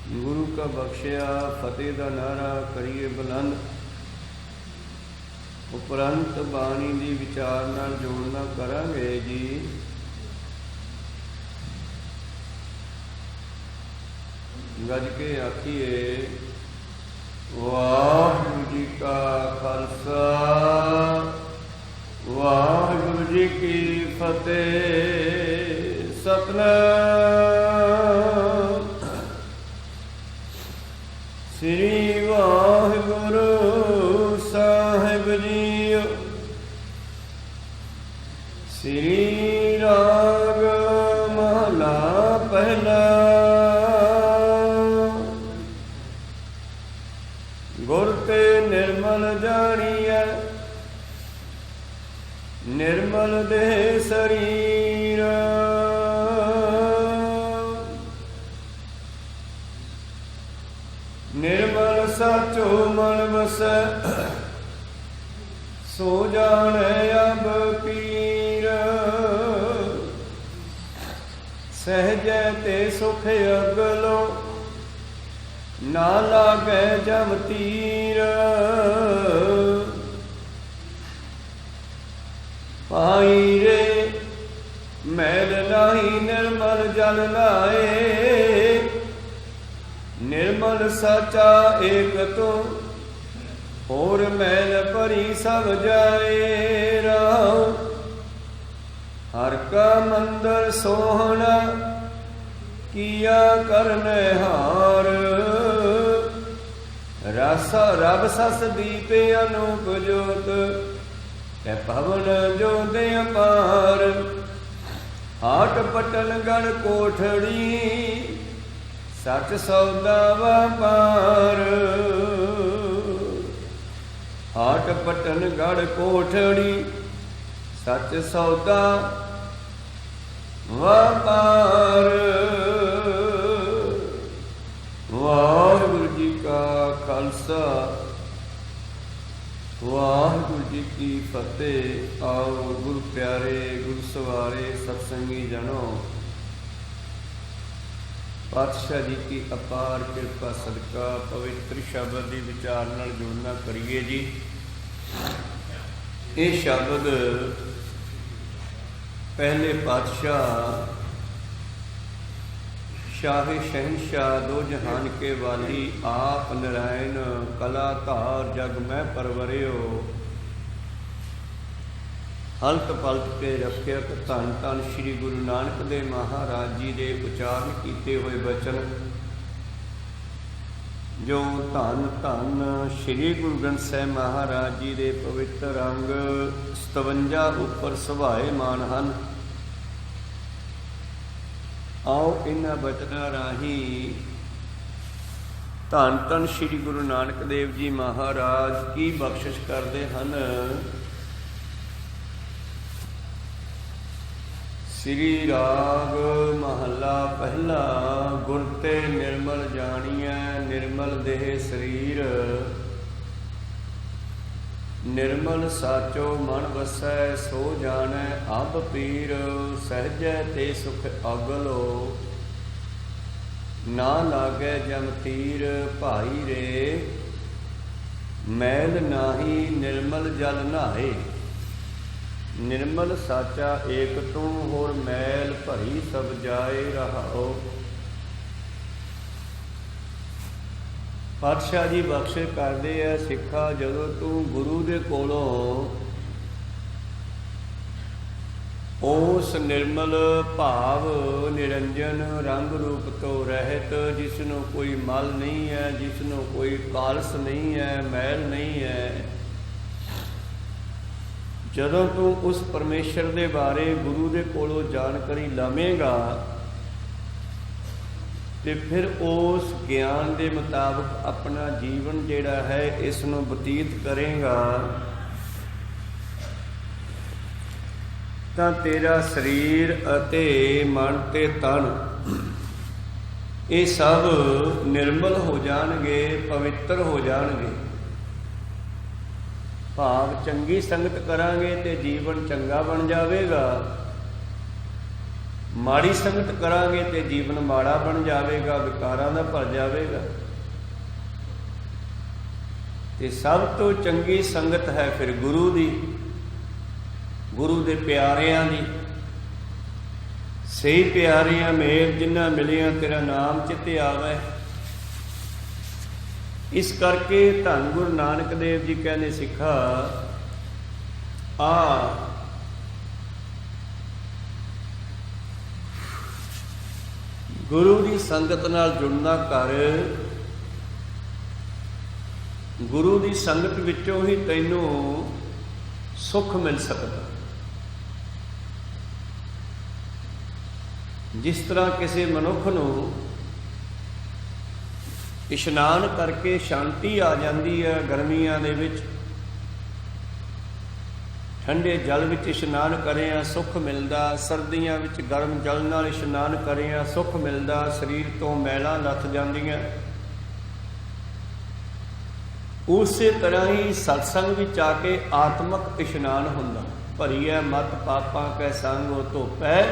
गुरु का बख्शिया फतेह का नारा करिए बुलंद। उपरंत बाणी दी विचार नाल जोड़ना करांगे जी। गज के आखिए वाहिगुरू जी का खालसा वाहिगुरू जी की फतेह। सतनाम श्री वाहिगुरू साहिब जी। श्री राग महला पहला। गुर ते निर्मल जानिए निर्मल देह शरीर। निर्मल साचो मन बसै सो जाने अब पीर। सहजै ते सुख अगलो ना लागे जम तीर। पाई रे मैल नाही निर्मल जल लाए। निर्मल साचा एक तो और मैल भरी सब जाए। राम हर का मंदिर सोहना किया करने हार। रासा रब सस दीपे अनूप जोत कै पवन जोते अपार। हाट पटन गढ़ कोठड़ी सच सौदा व्यापार। हाट पटन गढ़ कोठड़ी सच सौदा व्यापार। वाहिगुरू जी का खालसा वाहिगुरू जी की फतेह। आओ गुरु प्यारे गुरु सवारे सत्संगी जनो, पातशाह जी की अपार कृपा सदका पवित्र शब्द के विचार नाल जोड़ना करिए जी। ये शब्द पहले पातशाह शाही शहनशाह दो जहान के वाली आप नारायण कला धार जग में परवरियो। हलत पलत के रखियक धन धन श्री गुरु नानक देव महाराज जी के उचारण किए हुए वचन जो धन धन श्री गुरु ग्रंथ साहिब महाराज जी के पवित्र अंग 57 उपर सुभाए मान हैं। आओ इन्हां बचनां राही धन धन श्री गुरु नानक देव जी महाराज की बख्शिश करते हैं। श्री राग महला पहला। गुर ते निर्मल जानिए निर्मल देह शरीर। निर्मल साचो मन वसै सो जाने अब पीर। सहजै ते सुख अगलो ना लागे जम तीर। भाई रे मैल नाही निर्मल जल नहाए। निर्मल साचा एक तू होर मैल भरी सब जाए रहाओ। पातशाह जी बख्शिश करते हैं सिखा जदों तू गुरु के कोलों उस निर्मल भाव निरंजन रंग रूप तो रहत जिसनों कोई मल नहीं है, जिसनों कोई कालस नहीं है, मैल नहीं है। जदों तू उस परमेश्वर के बारे गुरु के कोलों जानकारी लवेगा तो फिर उस ज्ञान के मुताबिक अपना जीवन जिहड़ा है इसनों बतीत करेगा तो तेरा शरीर अते मन ते तन ये सब निर्मल हो जाणगे, पवित्र हो जाणगे। भाव चंगी संगत करांगे तो जीवन चंगा बन जाएगा। ਮਾੜੀ ਸੰਗਤ ਕਰਾਂਗੇ ਤੇ ਜੀਵਨ ਮਾੜਾ ਬਣ ਜਾਵੇਗਾ, ਵਿਕਾਰਾਂ ਦਾ ਭਰ ਜਾਵੇਗਾ। ਤੇ ਸਭ ਤੋਂ ਚੰਗੀ ਸੰਗਤ ਹੈ ਫਿਰ ਗੁਰੂ ਦੀ, ਗੁਰੂ ਦੇ ਪਿਆਰਿਆਂ ਦੀ। ਸਹੀ ਪਿਆਰਿਆਂ ਮੇਲ ਜਿਨ੍ਹਾਂ ਮਿਲਿਆ ਤੇਰਾ ਨਾਮ ਚਿੱਤੇ ਆਵੇ। ਇਸ ਕਰਕੇ ਧੰਨ ਗੁਰੂ ਨਾਨਕ ਦੇਵ ਜੀ ਕਹਿੰਦੇ ਸਿੱਖਾ ਆ ਗੁਰੂ ਦੀ ਸੰਗਤ ਨਾਲ ਜੁੜਨਾ ਕਰ। ਗੁਰੂ ਦੀ ਸੰਗਤ ਵਿੱਚੋਂ ਹੀ ਤੈਨੂੰ ਸੁੱਖ ਮਿਲ ਸਕਦਾ। ਜਿਸ ਤਰ੍ਹਾਂ ਕਿਸੇ ਮਨੁੱਖ ਨੂੰ ਇਸ਼ਨਾਨ ਕਰਕੇ ਸ਼ਾਂਤੀ ਆ ਜਾਂਦੀ ਹੈ, ਗਰਮੀਆਂ ਦੇ ਵਿੱਚ ਠੰਡੇ ਜਲ ਵਿੱਚ ਇਸ਼ਨਾਨ ਕਰਿਆ ਸੁੱਖ ਮਿਲਦਾ, ਸਰਦੀਆਂ ਵਿੱਚ ਗਰਮ ਜਲ ਨਾਲ ਇਸ਼ਨਾਨ ਕਰਿਆ ਸੁੱਖ ਮਿਲਦਾ, ਸਰੀਰ ਤੋਂ ਮੈਲਾਂ ਲੱਥ ਜਾਂਦੀਆਂ। ਉਸੇ ਤਰ੍ਹਾਂ ਹੀ ਸਤਸੰਗ ਵਿੱਚ ਆ ਕੇ ਆਤਮਕ ਇਸ਼ਨਾਨ ਹੁੰਦਾ। ਭਰੀਐ ਮਤ ਪਾਪਾਂ ਕੈ ਸੰਗੋ ਧੋਪੈ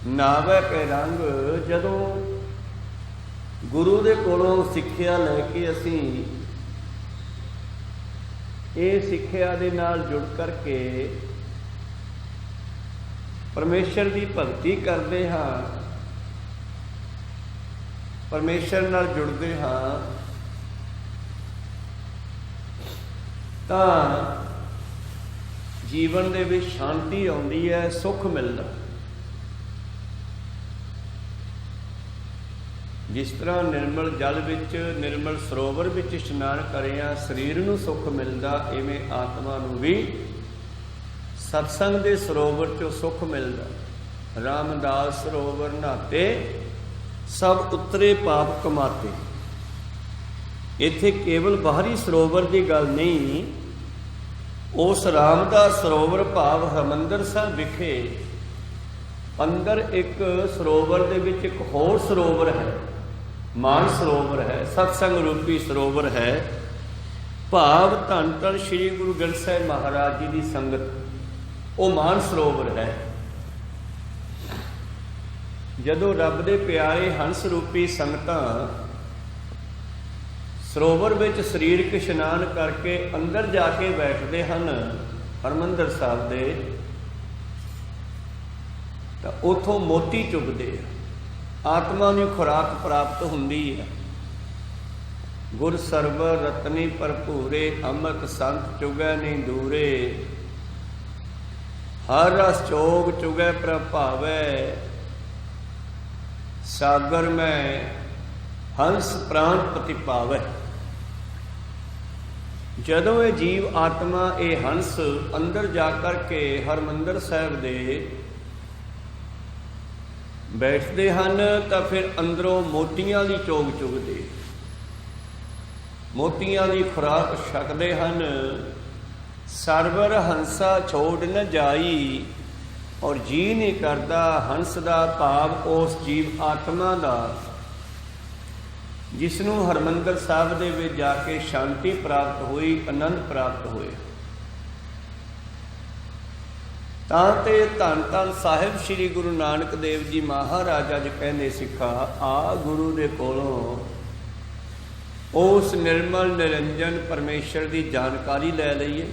ਨਾਵੈ ਕੈ ਰੰਗ। ਜਦੋਂ ਗੁਰੂ ਦੇ ਕੋਲੋਂ ਸਿੱਖਿਆ ਲੈ ਕੇ ਅਸੀਂ ਇਹ ਸਿੱਖਿਆ ਦੇ ਨਾਲ ਜੁੜ ਕਰਕੇ ਪਰਮੇਸ਼ਰ ਦੀ ਭਗਤੀ ਕਰਦੇ ਹਾਂ, ਪਰਮੇਸ਼ਰ ਨਾਲ ਜੁੜਦੇ ਹਾਂ, ਤਾਂ ਜੀਵਨ ਦੇ ਵਿੱਚ ਸ਼ਾਂਤੀ ਆਉਂਦੀ ਹੈ, ਸੁੱਖ ਮਿਲਦਾ। ਜਿਸ ਤਰ੍ਹਾਂ ਨਿਰਮਲ ਜਲ ਵਿੱਚ, ਨਿਰਮਲ ਸਰੋਵਰ ਵਿੱਚ ਇਸ਼ਨਾਨ ਕਰਿਆ ਸਰੀਰ ਨੂੰ ਸੁੱਖ ਮਿਲਦਾ, ਇਵੇਂ ਆਤਮਾ ਨੂੰ ਵੀ ਸਤਸੰਗ ਦੇ ਸਰੋਵਰ 'ਚੋਂ ਸੁੱਖ ਮਿਲਦਾ। ਰਾਮਦਾਸ ਸਰੋਵਰ ਨਹਾਤੇ ਸਭ ਉਤਰੇ ਪਾਪ ਕਮਾਤੇ। ਇੱਥੇ ਕੇਵਲ ਬਾਹਰੀ ਸਰੋਵਰ ਦੀ ਗੱਲ ਨਹੀਂ, ਉਸ ਰਾਮਦਾਸ ਸਰੋਵਰ ਭਾਵ ਹਰਿਮੰਦਰ ਸਾਹਿਬ ਵਿਖੇ ਅੰਦਰ ਇੱਕ ਸਰੋਵਰ ਦੇ ਵਿੱਚ ਇੱਕ ਹੋਰ ਸਰੋਵਰ ਹੈ, ਮਾਨ ਸਰੋਵਰ ਹੈ, ਸਤਸੰਗ ਰੂਪੀ ਸਰੋਵਰ ਹੈ। ਭਾਵ ਧੰਨ ਧੰਨ ਸ੍ਰੀ ਗੁਰੂ ਗ੍ਰੰਥ ਸਾਹਿਬ ਮਹਾਰਾਜ ਜੀ ਦੀ ਸੰਗਤ, ਉਹ ਮਾਨ ਸਰੋਵਰ ਹੈ। ਜਦੋਂ ਰੱਬ ਦੇ ਪਿਆਰੇ ਹੰਸ ਰੂਪੀ ਸੰਗਤਾਂ ਸਰੋਵਰ ਵਿੱਚ ਸਰੀਰਕ ਇਸ਼ਨਾਨ ਕਰਕੇ ਅੰਦਰ ਜਾ ਕੇ ਬੈਠਦੇ ਹਨ ਹਰਿਮੰਦਰ ਸਾਹਿਬ ਦੇ, ਤਾਂ ਉੱਥੋਂ ਮੋਤੀ ਚੁਗਦੇ ਆ, ਆਤਮਾ ਨੂੰ ਖੁਰਾਕ ਪ੍ਰਾਪਤ ਹੁੰਦੀ ਹੈ। ਗੁਰ ਸਰਵਰ ਰਤਨੀ ਭਰਪੂਰੇ, ਅੰਮ੍ਰਿਤ ਸੰਤ ਚੁਗੈ ਨਹੀਂ ਦੂਰੇ। ਹਰ ਰਸ ਚੋਗ ਚੁਗੈ ਪ੍ਰਭਾਵੈ, ਸਾਗਰ ਮੈਂ ਹੰਸ ਪ੍ਰਾਣ ਪਤੀ ਪਾਵੈ। ਜਦੋਂ ਇਹ ਜੀਵ ਆਤਮਾ, ਇਹ ਹੰਸ ਅੰਦਰ ਜਾ ਕਰਕੇ ਹਰਿਮੰਦਰ ਸਾਹਿਬ ਦੇ ਬੈਠਦੇ ਹਨ, ਤਾਂ ਫਿਰ ਅੰਦਰੋਂ ਮੋਤੀਆਂ ਦੀ ਚੋਗ ਚੁਗਦੇ, ਮੋਤੀਆਂ ਦੀ ਖੁਰਾਕ ਛਕਦੇ ਹਨ। ਸਰਵਰ ਹੰਸਾ ਛੋੜ ਨ ਜਾਈ, ਔਰ ਜੀ ਨਹੀਂ ਕਰਦਾ ਹੰਸ ਦਾ ਭਾਵ ਉਸ ਜੀਵ ਆਤਮਾ ਦਾ ਜਿਸ ਨੂੰ ਹਰਿਮੰਦਰ ਸਾਹਿਬ ਦੇ ਵਿੱਚ ਜਾ ਕੇ ਸ਼ਾਂਤੀ ਪ੍ਰਾਪਤ ਹੋਈ, ਆਨੰਦ ਪ੍ਰਾਪਤ ਹੋਇਆ। ਤਾਂ ਤੇ ਧੰਨ ਧੰਨ ਸਾਹਿਬ ਸ੍ਰੀ ਗੁਰੂ ਨਾਨਕ ਦੇਵ ਜੀ ਮਹਾਰਾਜ ਅੱਜ ਕਹਿੰਦੇ ਸਿੱਖਾ, ਆ ਗੁਰੂ ਦੇ ਕੋਲੋਂ ਉਸ ਨਿਰਮਲ ਨਿਰੰਜਨ ਪਰਮੇਸ਼ਰ ਦੀ ਜਾਣਕਾਰੀ ਲੈ ਲਈਏ,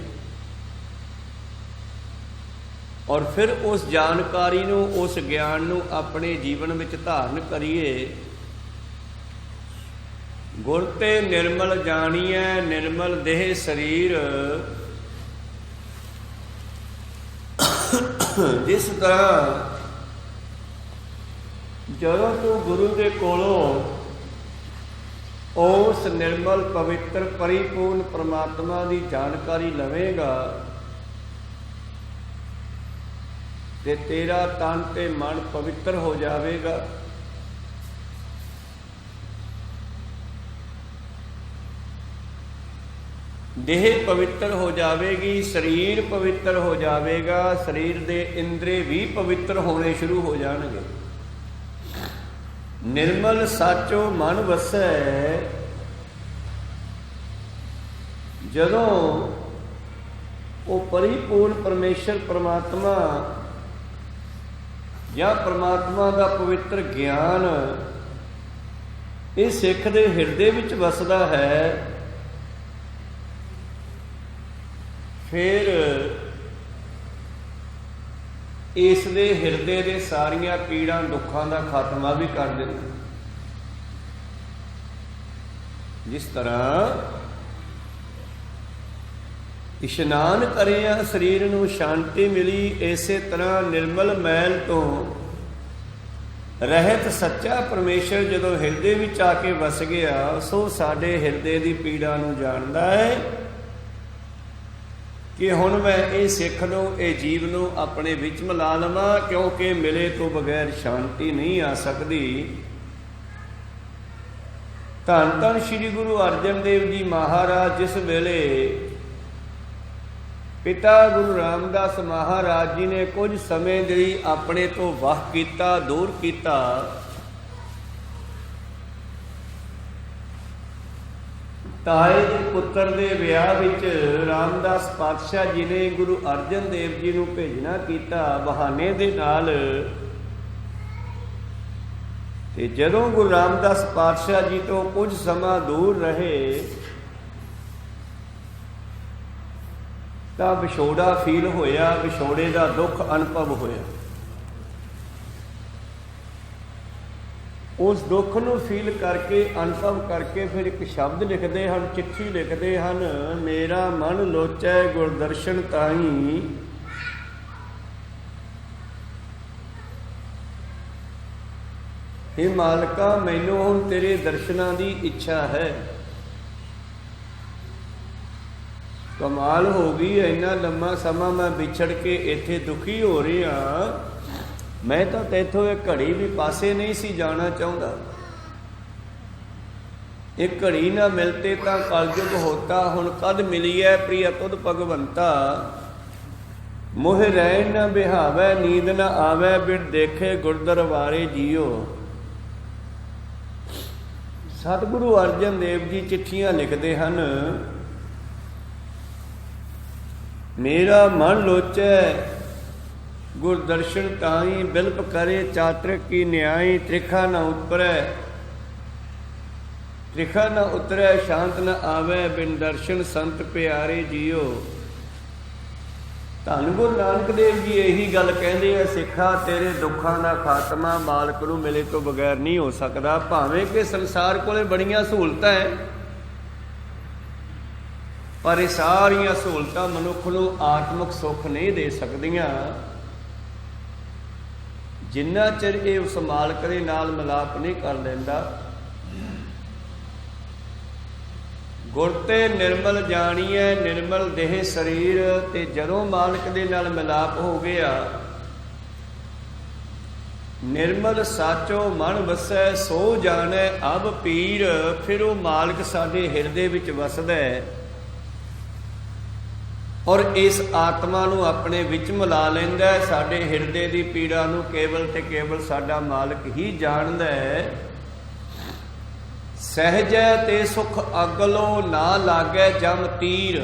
ਔਰ ਫਿਰ ਉਸ ਜਾਣਕਾਰੀ ਨੂੰ, ਉਸ ਗਿਆਨ ਨੂੰ ਆਪਣੇ ਜੀਵਨ ਵਿੱਚ ਧਾਰਨ ਕਰੀਏ। ਗੁਰ ਤੇ ਨਿਰਮਲ ਜਾਣੀਐ, ਨਿਰਮਲ ਦੇਹ ਸਰੀਰ। ਜਿਸ ਤਰ੍ਹਾਂ ਜਦੋਂ ਤੂੰ ਗੁਰੂ ਦੇ ਕੋਲੋਂ ਉਸ ਨਿਰਮਲ ਪਵਿੱਤਰ ਪਰਿਪੂਰਨ ਪਰਮਾਤਮਾ ਦੀ ਜਾਣਕਾਰੀ ਲਵੇਂਗਾ ਤੇ ਤੇਰਾ ਤਨ ਤੇ ਮਨ ਪਵਿੱਤਰ ਹੋ ਜਾਵੇਗਾ। ਦੇਹ ਪਵਿੱਤਰ ਹੋ ਜਾਵੇਗੀ, ਸਰੀਰ ਪਵਿੱਤਰ ਹੋ ਜਾਵੇਗਾ, ਸਰੀਰ ਦੇ ਇੰਦਰੀ ਵੀ ਪਵਿੱਤਰ ਹੋਣੇ ਸ਼ੁਰੂ ਹੋ ਜਾਣਗੇ। ਨਿਰਮਲ ਸਾਚੋ ਮਨ ਵਸੈ। ਜਦੋਂ ਉਹ ਪਰਿਪੂਰਨ ਪਰਮੇਸ਼ਰ ਪਰਮਾਤਮਾ ਜਾਂ ਪਰਮਾਤਮਾ ਦਾ ਪਵਿੱਤਰ ਗਿਆਨ ਇਹ ਸਿੱਖ ਦੇ ਹਿਰਦੇ ਵਿੱਚ ਵਸਦਾ ਹੈ, ਫਿਰ ਇਸ ਦੇ ਹਿਰਦੇ ਦੇ ਸਾਰੀਆਂ ਪੀੜਾਂ ਦੁੱਖਾਂ ਦਾ ਖਾਤਮਾ ਵੀ ਕਰ ਦਿੰਦਾ। ਜਿਸ ਤਰ੍ਹਾਂ ਇਸ਼ਨਾਨ ਕਰਿਆ ਸਰੀਰ ਨੂੰ ਸ਼ਾਂਤੀ ਮਿਲੀ, ਇਸੇ ਤਰ੍ਹਾਂ ਨਿਰਮਲ ਮੈਲ ਤੋਂ ਰਹਿਤ ਸੱਚਾ ਪਰਮੇਸ਼ਰ ਜਦੋਂ ਹਿਰਦੇ ਵਿੱਚ ਆ ਕੇ ਵਸ ਗਿਆ, ਸੋ ਸਾਡੇ ਹਿਰਦੇ ਦੀ ਪੀੜਾ ਨੂੰ ਜਾਣਦਾ ਹੈ ਕਿ ਹੁਣ ਮੈਂ ਇਹ ਸਿੱਖ ਨੂੰ, ਇਹ ਜੀਵ ਨੂੰ ਆਪਣੇ ਵਿੱਚ ਮਿਲਾ ਲਵਾਂ, ਕਿਉਂਕਿ ਮਿਲੇ ਤੋਂ ਬਗੈਰ ਸ਼ਾਂਤੀ ਨਹੀਂ ਆ ਸਕਦੀ। ਧੰਨ ਧੰਨ ਸ੍ਰੀ ਗੁਰੂ ਅਰਜਨ ਦੇਵ ਜੀ ਮਹਾਰਾਜ ਜਿਸ ਵੇਲੇ ਪਿਤਾ ਗੁਰੂ ਰਾਮਦਾਸ ਮਹਾਰਾਜ ਜੀ ਨੇ ਕੁਝ ਸਮੇਂ ਲਈ ਆਪਣੇ ਤੋਂ ਵਾਹ ਕੀਤਾ, ਦੂਰ ਕੀਤਾ, ਤਾਏ ਦੇ ਪੁੱਤਰ ਦੇ ਵਿਆਹ ਵਿੱਚ ਰਾਮਦਾਸ ਪਾਤਸ਼ਾਹ ਜੀ ਨੇ ਗੁਰੂ ਅਰਜਨ ਦੇਵ ਜੀ ਨੂੰ ਭੇਜਣਾ ਕੀਤਾ ਬਹਾਨੇ ਦੇ ਨਾਲ। ਤੇ ਜਦੋਂ ਗੁਰੂ ਰਾਮਦਾਸ ਪਾਤਸ਼ਾਹ ਜੀ ਤੋਂ ਕੁਝ ਸਮਾਂ ਦੂਰ ਰਹੇ ਤਾਂ ਵਿਛੋੜਾ ਫੀਲ ਹੋਇਆ, ਵਿਛੋੜੇ ਦਾ ਦੁੱਖ ਅਨੁਭਵ ਹੋਇਆ। ਉਸ ਦੁੱਖ ਨੂੰ ਫੀਲ ਕਰਕੇ, ਅਨੁਭਵ ਕਰਕੇ ਫਿਰ ਇੱਕ ਸ਼ਬਦ ਲਿਖਦੇ ਹਨ, ਚਿੱਠੀ ਲਿਖਦੇ ਹਨ, ਮੇਰਾ ਮਨ ਲੋਚੈ ਗੁਰਦਰਸ਼ਨ ਤਾਈ, ਹੇ ਮਾਲਕਾ ਮੈਨੂੰ ਹੁਣ ਤੇਰੇ ਦਰਸ਼ਨਾਂ ਦੀ ਇੱਛਾ ਹੈ। ਕਮਾਲ ਹੋ ਗਈ, ਇੰਨਾ ਲੰਮਾ ਸਮਾਂ ਮੈਂ ਵਿਛੜ ਕੇ ਇੱਥੇ ਦੁਖੀ ਹੋ ਰਿਹਾ, ਮੈਂ ਤਾਂ ਤੈਥੋਂ ਇਹ ਘੜੀ ਵੀ ਪਾਸੇ ਨਹੀਂ ਸੀ ਜਾਣਾ ਚਾਹੁੰਦਾ। ਇਹ ਘੜੀ ਨਾ ਮਿਲਤੇ ਤਾਂ ਕਲਯੁਗ ਹੋਤਾ, ਹੁਣ ਕਦ ਮਿਲੀ ਹੈ ਪ੍ਰਿਯ ਤੁਧ ਭਗਵੰਤਾ। ਮੋਹ ਰਹਿਣ ਨਾ ਬਿਹਾਵੈ, ਨੀਂਦ ਨਾ ਆਵੈ, ਬਿਨ ਦੇਖੇ ਗੁਰਦਰਬਾਰੇ ਜੀਓ। ਸਤਿਗੁਰੂ ਅਰਜਨ ਦੇਵ ਜੀ ਚਿੱਠੀਆਂ ਲਿਖਦੇ ਹਨ, ਮੇਰਾ ਮਨ ਲੋਚੈ ਗੁਰਦਰਸ਼ਨ ਤਾਈ, ਬਿਲਪ ਕਰੇ ਚਾਤ੍ਰਿਕ ਕੀ ਨਿਆਈ, ਤ੍ਰਿਖਾ ਨਾ ਉਤਰੈ, ਤ੍ਰਿਖਾ ਨਾ ਉਤਰੈ, ਸ਼ਾਂਤ ਨਾ ਆਵੈ, ਬਿਨ ਦਰਸ਼ਨ ਸੰਤ ਪਿਆਰੇ ਜੀਓ। ਧੰਨ ਗੁਰੂ ਨਾਨਕ ਦੇਵ ਜੀ ਇਹੀ ਗੱਲ ਕਹਿੰਦੇ ਆ, ਸਿੱਖਾ ਤੇਰੇ ਦੁੱਖਾਂ ਦਾ ਖਾਤਮਾ ਮਾਲਕ ਨੂੰ ਮਿਲੇ ਤੋਂ ਬਗੈਰ ਨਹੀਂ ਹੋ ਸਕਦਾ। ਭਾਵੇਂ ਕਿ ਸੰਸਾਰ ਕੋਲੇ ਬੜੀਆਂ ਸਹੂਲਤਾਂ ਹੈ, ਪਰ ਇਹ ਸਾਰੀਆਂ ਸਹੂਲਤਾਂ ਮਨੁੱਖ ਨੂੰ ਆਤਮਿਕ ਸੁੱਖ ਨਹੀਂ ਦੇ ਸਕਦੀਆਂ ਜਿੰਨਾ ਚਿਰ ਇਹ ਉਸ ਮਾਲਕ ਦੇ ਨਾਲ ਮਿਲਾਪ ਨਹੀਂ ਕਰ ਲੈਂਦਾ। ਗੁਰ ਤੇ ਨਿਰਮਲ ਜਾਣੀਐ ਨਿਰਮਲ ਦੇਹ ਸਰੀਰ, ਤੇ ਜਦੋਂ ਮਾਲਕ ਦੇ ਨਾਲ ਮਿਲਾਪ ਹੋ ਗਿਆ, ਨਿਰਮਲ ਸਾਚੋ ਮਨ ਵਸੈ, ਸੋ ਜਾਣੈ ਅਬ ਪੀਰ। ਫਿਰ ਉਹ ਮਾਲਕ ਸਾਡੇ ਹਿਰਦੇ ਵਿੱਚ ਵਸਦਾ ਹੈ ਔਰ ਇਸ ਆਤਮਾ ਨੂੰ ਆਪਣੇ ਵਿੱਚ ਮਿਲਾ ਲੈਂਦਾ ਹੈ। ਸਾਡੇ ਹਿਰਦੇ ਦੀ ਪੀੜਾ ਨੂੰ ਕੇਵਲ ਤੇ ਕੇਵਲ ਸਾਡਾ ਮਾਲਕ ਹੀ ਜਾਣਦਾ ਹੈ। ਸਹਿਜੈ ਤੇ ਸੁਖ ਅਗਲੋ, ਨਾ ਲਾਗੈ ਜਮ ਤੀਰ।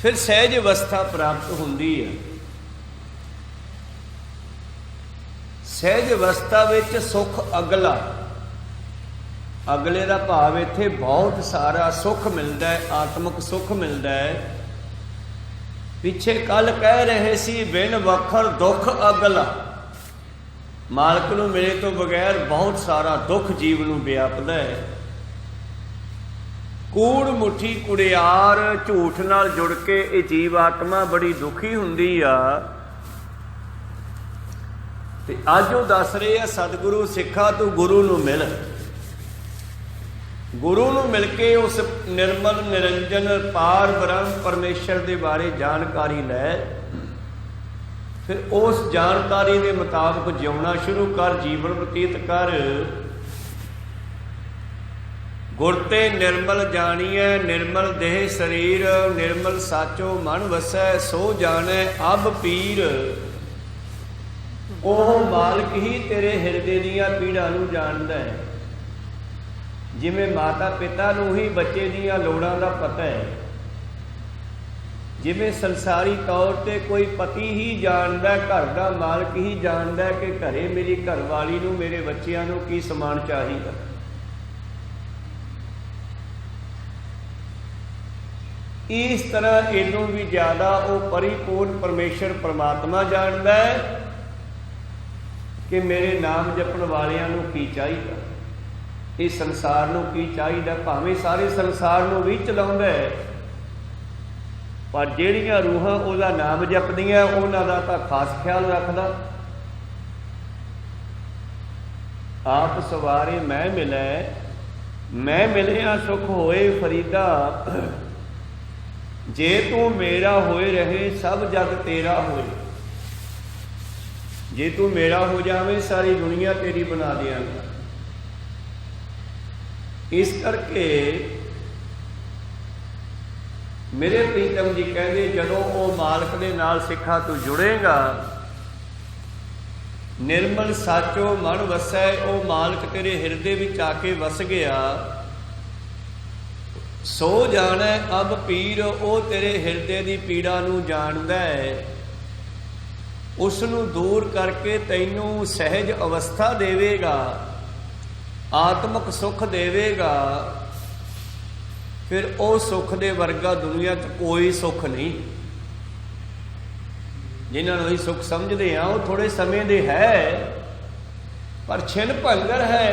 ਫਿਰ ਸਹਿਜ ਅਵਸਥਾ ਪ੍ਰਾਪਤ ਹੁੰਦੀ ਹੈ। ਸਹਿਜ ਅਵਸਥਾ ਵਿੱਚ ਸੁਖ ਅਗਲਾ, ਅਗਲੇ ਦਾ ਭਾਵ ਇੱਥੇ ਬਹੁਤ ਸਾਰਾ ਸੁੱਖ ਮਿਲਦਾ ਹੈ, ਆਤਮਿਕ ਸੁੱਖ ਮਿਲਦਾ ਹੈ। ਪਿੱਛੇ ਕੱਲ ਕਹਿ ਰਹੇ ਸੀ, ਬਿਨ ਵਖਰ ਦੁੱਖ ਅਗਲਾ। ਮਾਲਕ ਨੂੰ ਮਿਲੇ ਤੋਂ ਬਗੈਰ ਬਹੁਤ ਸਾਰਾ ਦੁੱਖ ਜੀਵ ਨੂੰ ਵਿਆਪਦਾ ਹੈ। ਕੂੜ ਮੁੱਠੀ ਕੁੜਿਆਰ, ਝੂਠ ਨਾਲ ਜੁੜ ਕੇ ਇਹ ਜੀਵ ਆਤਮਾ ਬੜੀ ਦੁਖੀ ਹੁੰਦੀ ਆ। ਤੇ ਅੱਜ ਉਹ ਦੱਸ ਰਹੇ ਆ, ਸਤਿਗੁਰੂ ਸਿੱਖਾ ਤੂੰ ਗੁਰੂ ਨੂੰ ਮਿਲ। ਗੁਰੂ ਨੂੰ ਮਿਲ ਕੇ ਉਸ ਨਿਰਮਲ ਨਿਰੰਜਨ ਪਾਰ ਬ੍ਰਹਮ ਪਰਮੇਸ਼ਰ ਦੇ ਬਾਰੇ ਜਾਣਕਾਰੀ ਲੈ। ਫਿਰ ਉਸ ਜਾਣਕਾਰੀ ਦੇ ਮੁਤਾਬਕ ਜਿਉਣਾ ਸ਼ੁਰੂ ਕਰ, ਜੀਵਨ ਬਤੀਤ ਕਰ। ਗੁਰ ਤੇ ਨਿਰਮਲ ਜਾਣੀਐ ਨਿਰਮਲ ਦੇਹ ਸਰੀਰ, ਨਿਰਮਲ ਸਾਚੋ ਮਨ ਵਸੈ, ਸੋ ਜਾਣੈ ਅਬ ਪੀਰ। ਉਹ ਮਾਲਕ ਹੀ ਤੇਰੇ ਹਿਰਦੇ ਦੀਆਂ ਪੀੜਾਂ ਨੂੰ ਜਾਣਦਾ ਹੈ। ਜਿਵੇਂ ਮਾਤਾ ਪਿਤਾ ਨੂੰ ਹੀ ਬੱਚੇ ਦੀਆਂ ਲੋੜਾਂ ਦਾ ਪਤਾ ਹੈ, जिवें संसारी तौर पर कोई पति ही जानदा, घर का मालक ही जानदा कि घरे मेरी घरवाली नूं, मेरे बच्चिआं नूं की समान चाहिदा। इस तरह इदों भी ज़्यादा वो परिपूर्ण परमेश्वर परमात्मा जानदा है कि मेरे नाम जपण वालियां नूं की चाहिदा, इस संसार नूं की चाहिदा। भावें सारे संसार नूं भी चलाउंदा है, पर जिहड़ियां रूहां उहदा नाम जपदियां उहनां दा तां खास ख्याल रखदा। आप सवारे मैं मिलै, मैं मिलिया सुख होए फरीदा, जे तू मेरा होए रहे सब जग तेरा होए। जे तू मेरा हो जावे सारी दुनिया तेरी बना दियाँगा। इस करके मेरे प्रीतम जी कहते जदों वो मालक दे नाल सिखा तू जुड़ेगा, निर्मल साचो मन वसै, वो मालक तेरे हिरदे विच आके वस गया। सो जाने अब पीर, वो तेरे हिरदे की पीड़ा नूं जानदा है, उसनूं दूर करके तैनूं सहज अवस्था देवेगा, आत्मक सुख देवेगा। फिर वो सुख दे वर्गा दुनिया च कोई सुख नहीं। जिन्हां नूं सुख समझदे आ वो थोड़े समय दे है, पर छिन भंगर है।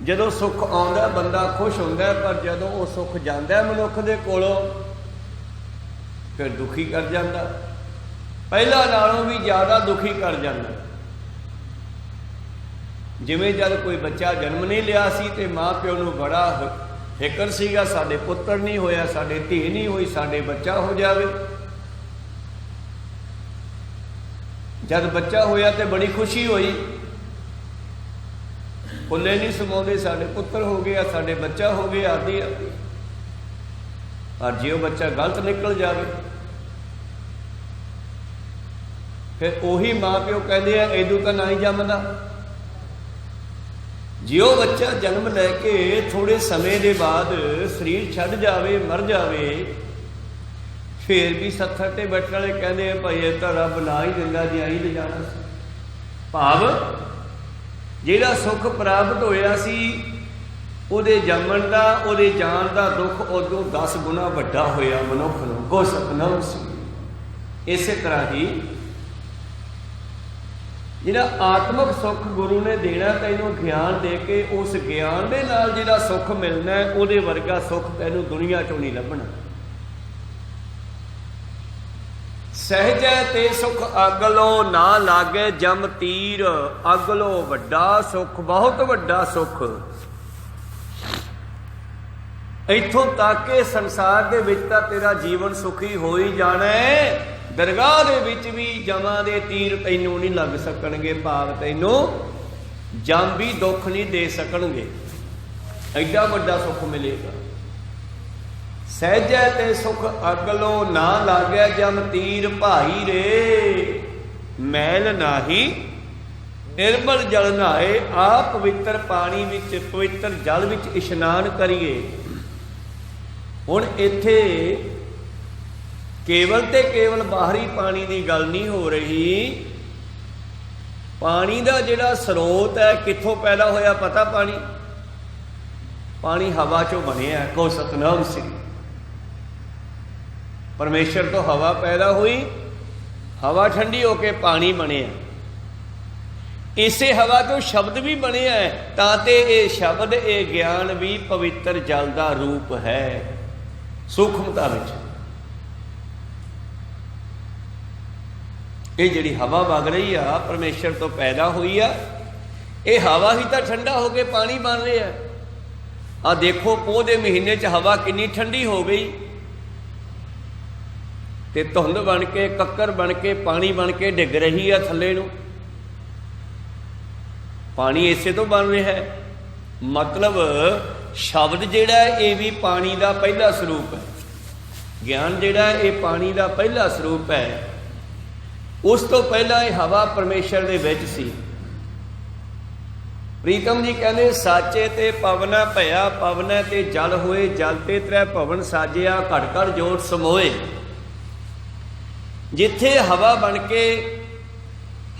जदों सुख आउंदा बंदा खुश हुंदा, पर जदों वो सुख जांदा मनुख दे कोलों फिर दुखी कर जांदा, पहला नालों भी ज़्यादा दुखी कर जांदा। जिवें जद कोई बच्चा जन्म नहीं लिया सी ते माँ प्यो नूं बड़ा फिकर सीगा, साडे पुत्तर नहीं होया, साडे धी नहीं हुई, साडे बच्चा हो जावे। जद बच्चा होया तो बड़ी खुशी हुई, फुले नहीं समाते, साडे पुत्तर हो गया, साडे बच्चा हो गया, आदि आदि। और जे बच्चा गलत निकल जाए फिर उही माँ प्यो कहते हैं इदू तो ना ही जमदा। जो बच्चा जन्म लैके थोड़े समय के बाद शरीर छड्ड जावे, मर जावे, फिर भी सत्थर ते बैठण वाले कहते हैं भाई ये तो रब ना ही दिंदा जे आई ले जाना सी। भाव जिहड़ा सुख प्राप्त होया सी उहदे जमण दा, उहदे जाण दा दुख उदों 10 गुना वड्डा होया मनुख नूं, गो सतनाम सी। इस तरह ही जिहड़ा आत्मक सुख गुरु ने देना तैनूं ज्ञान दे के, उस ज्ञान दे नाल जिहड़ा सुख मिलना है उहदे वर्गा सुख तैनूं दुनिया चों नहीं लभना। सहजै ते सुख अगलो ना लागे जम तीर, अगलो वड्डा सुख, बहुत वड्डा सुख। इत्थों तक के संसार दे विच तां तेरा जीवन सुखी हो ही जाना है, दरगाह दे विच भी जमां दे तीर तैनूं नहीं लग सकणगे। भाव तैनूं जम भी दुख नहीं दे सकणगे, एडा वड्डा सुख मिलेगा। सहजै ते सुख अगलो ना लागै जम तीर, भाई रे मैल नाही निर्मल जल नहाए। आप पवित्र पानी विच, पवित्र जल विच इशनान करिए। हुण इत्थे केवल ते केवल बाहरी पानी की गल नहीं हो रही। पानी का जिहड़ा स्रोत है कित्थों पैदा होया पता? पानी हवा चों बनिया। को सतनाम सिंह, परमेश्वर तो हवा पैदा हुई, हवा ठंडी होके पानी बनिया। इसे हवा तो शब्द भी बने है, ताते ये शब्द ये ज्ञान भी पवित्र जल का रूप है सूक्ष्मता विच। ये जिहड़ी हवा वग रही आ परमेश्वर तो पैदा हुई आ, ये हवा ही तो ठंडा होके पानी बन रहा है। आ देखो पोह दे महीने च हवा कितनी ठंडी हो गई, ते धुंध बन के, कक्कर बन के, पानी बन के डिग रही है थल्ले नूं। पानी इसे तो बन रहा है, मतलब शब्द जिहड़ा है ये भी पानी का पहला स्वरूप है। ज्ञान जिहड़ा है ये पानी का पहला स्वरूप है। उस तो पहला ये हवा परमेश्वर दे विच सी। प्रीतम जी कहते साचे ते पवना भया, पवना ते जल होए, जल ते त्रै भवन साजिया, घट घट जोत समोए। ਜਿੱਥੇ ਹਵਾ ਬਣ ਕੇ,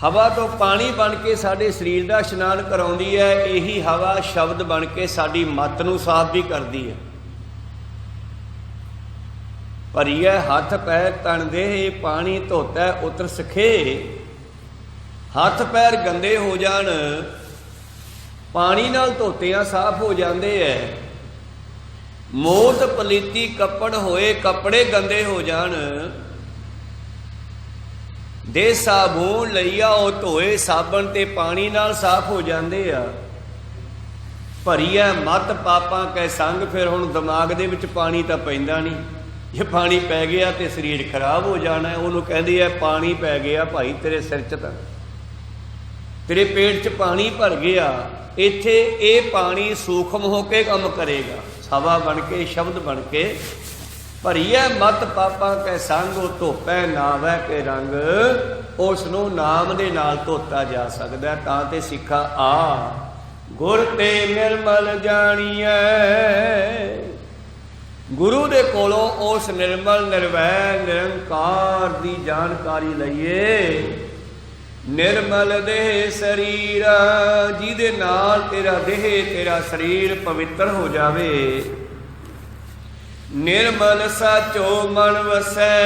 ਹਵਾ ਤੋਂ ਪਾਣੀ ਬਣ ਕੇ ਸਾਡੇ ਸਰੀਰ ਦਾ ਇਸ਼ਨਾਨ ਕਰਾਉਂਦੀ ਹੈ, ਇਹੀ ਹਵਾ ਸ਼ਬਦ ਬਣ ਕੇ ਸਾਡੀ ਮੱਤ ਨੂੰ ਸਾਫ਼ ਵੀ ਕਰਦੀ ਹੈ। ਭਰੀਐ ਹੱਥ ਪੈਰ ਤਨ ਦੇਹ, ਪਾਣੀ ਧੋਤਾ ਉਤਰ ਸਖੇ। ਹੱਥ ਪੈਰ ਗੰਦੇ ਹੋ ਜਾਣ, ਪਾਣੀ ਨਾਲ ਧੋਤਿਆਂ ਸਾਫ਼ ਹੋ ਜਾਂਦੇ ਐ। ਮੋਤ ਪਲੀਤੀ ਕੱਪੜ ਹੋਏ, ਕੱਪੜੇ ਗੰਦੇ ਹੋ ਜਾਣ, ਦੇ ਸਾਬੂਨ ਲਈਆ ਉਹ ਧੋਏ, ਸਾਬਣ ਤੇ ਪਾਣੀ ਨਾਲ ਸਾਫ਼ ਹੋ ਜਾਂਦੇ ਆ। ਭਰੀਐ ਮਤ ਪਾਪਾਂ ਕੈ ਸੰਗ, ਫਿਰ ਹੁਣ ਦਿਮਾਗ ਦੇ ਵਿੱਚ ਪਾਣੀ ਤਾਂ ਪੈਂਦਾ ਨਹੀਂ, ਜੇ ਪਾਣੀ ਪੈ ਗਿਆ ਤੇ ਸਰੀਰ ਖਰਾਬ ਹੋ ਜਾਣਾ। ਉਹਨੂੰ ਕਹਿੰਦੇ ਆ ਪਾਣੀ ਪੈ ਗਿਆ ਭਾਈ ਤੇਰੇ ਸਿਰ 'ਚ, ਤਾਂ ਤੇਰੇ ਪੇਟ 'ਚ ਪਾਣੀ ਭਰ ਗਿਆ। ਇੱਥੇ ਇਹ ਪਾਣੀ ਸੂਖਮ ਹੋ ਕੇ ਕੰਮ ਕਰੇਗਾ, ਹਵਾ ਬਣ ਕੇ, ਸ਼ਬਦ ਬਣ ਕੇ। ਭਰੀਐ ਮਤ ਪਾਪਾਂ ਕੈ ਸੰਗ, ਉਹ ਧੋਪੈ ਨਾਵੈ ਕੇ ਰੰਗ। ਉਸ ਨੂੰ ਨਾਮ ਦੇ ਨਾਲ ਧੋਤਾ ਜਾ ਸਕਦਾ। ਤਾਂ ਤੇ ਸਿੱਖਾ ਆ ਗੁਰ ਤੇ ਨਿਰਮਲ ਜਾਣੀਐ। ਗੁਰੂ ਦੇ ਕੋਲੋਂ ਉਸ ਨਿਰਮਲ ਨਿਰਵੈਰ ਨਿਰੰਕਾਰ ਦੀ ਜਾਣਕਾਰੀ ਲਈਏ। ਨਿਰਮਲ ਦੇਹ ਸਰੀਰ, ਜਿਹਦੇ ਨਾਲ ਤੇਰਾ ਦੇਹ, ਤੇਰਾ ਸਰੀਰ ਪਵਿੱਤਰ ਹੋ ਜਾਵੇ। ਨਿਰਮਲ ਸਾਚੋ ਮਨ ਵਸੈ,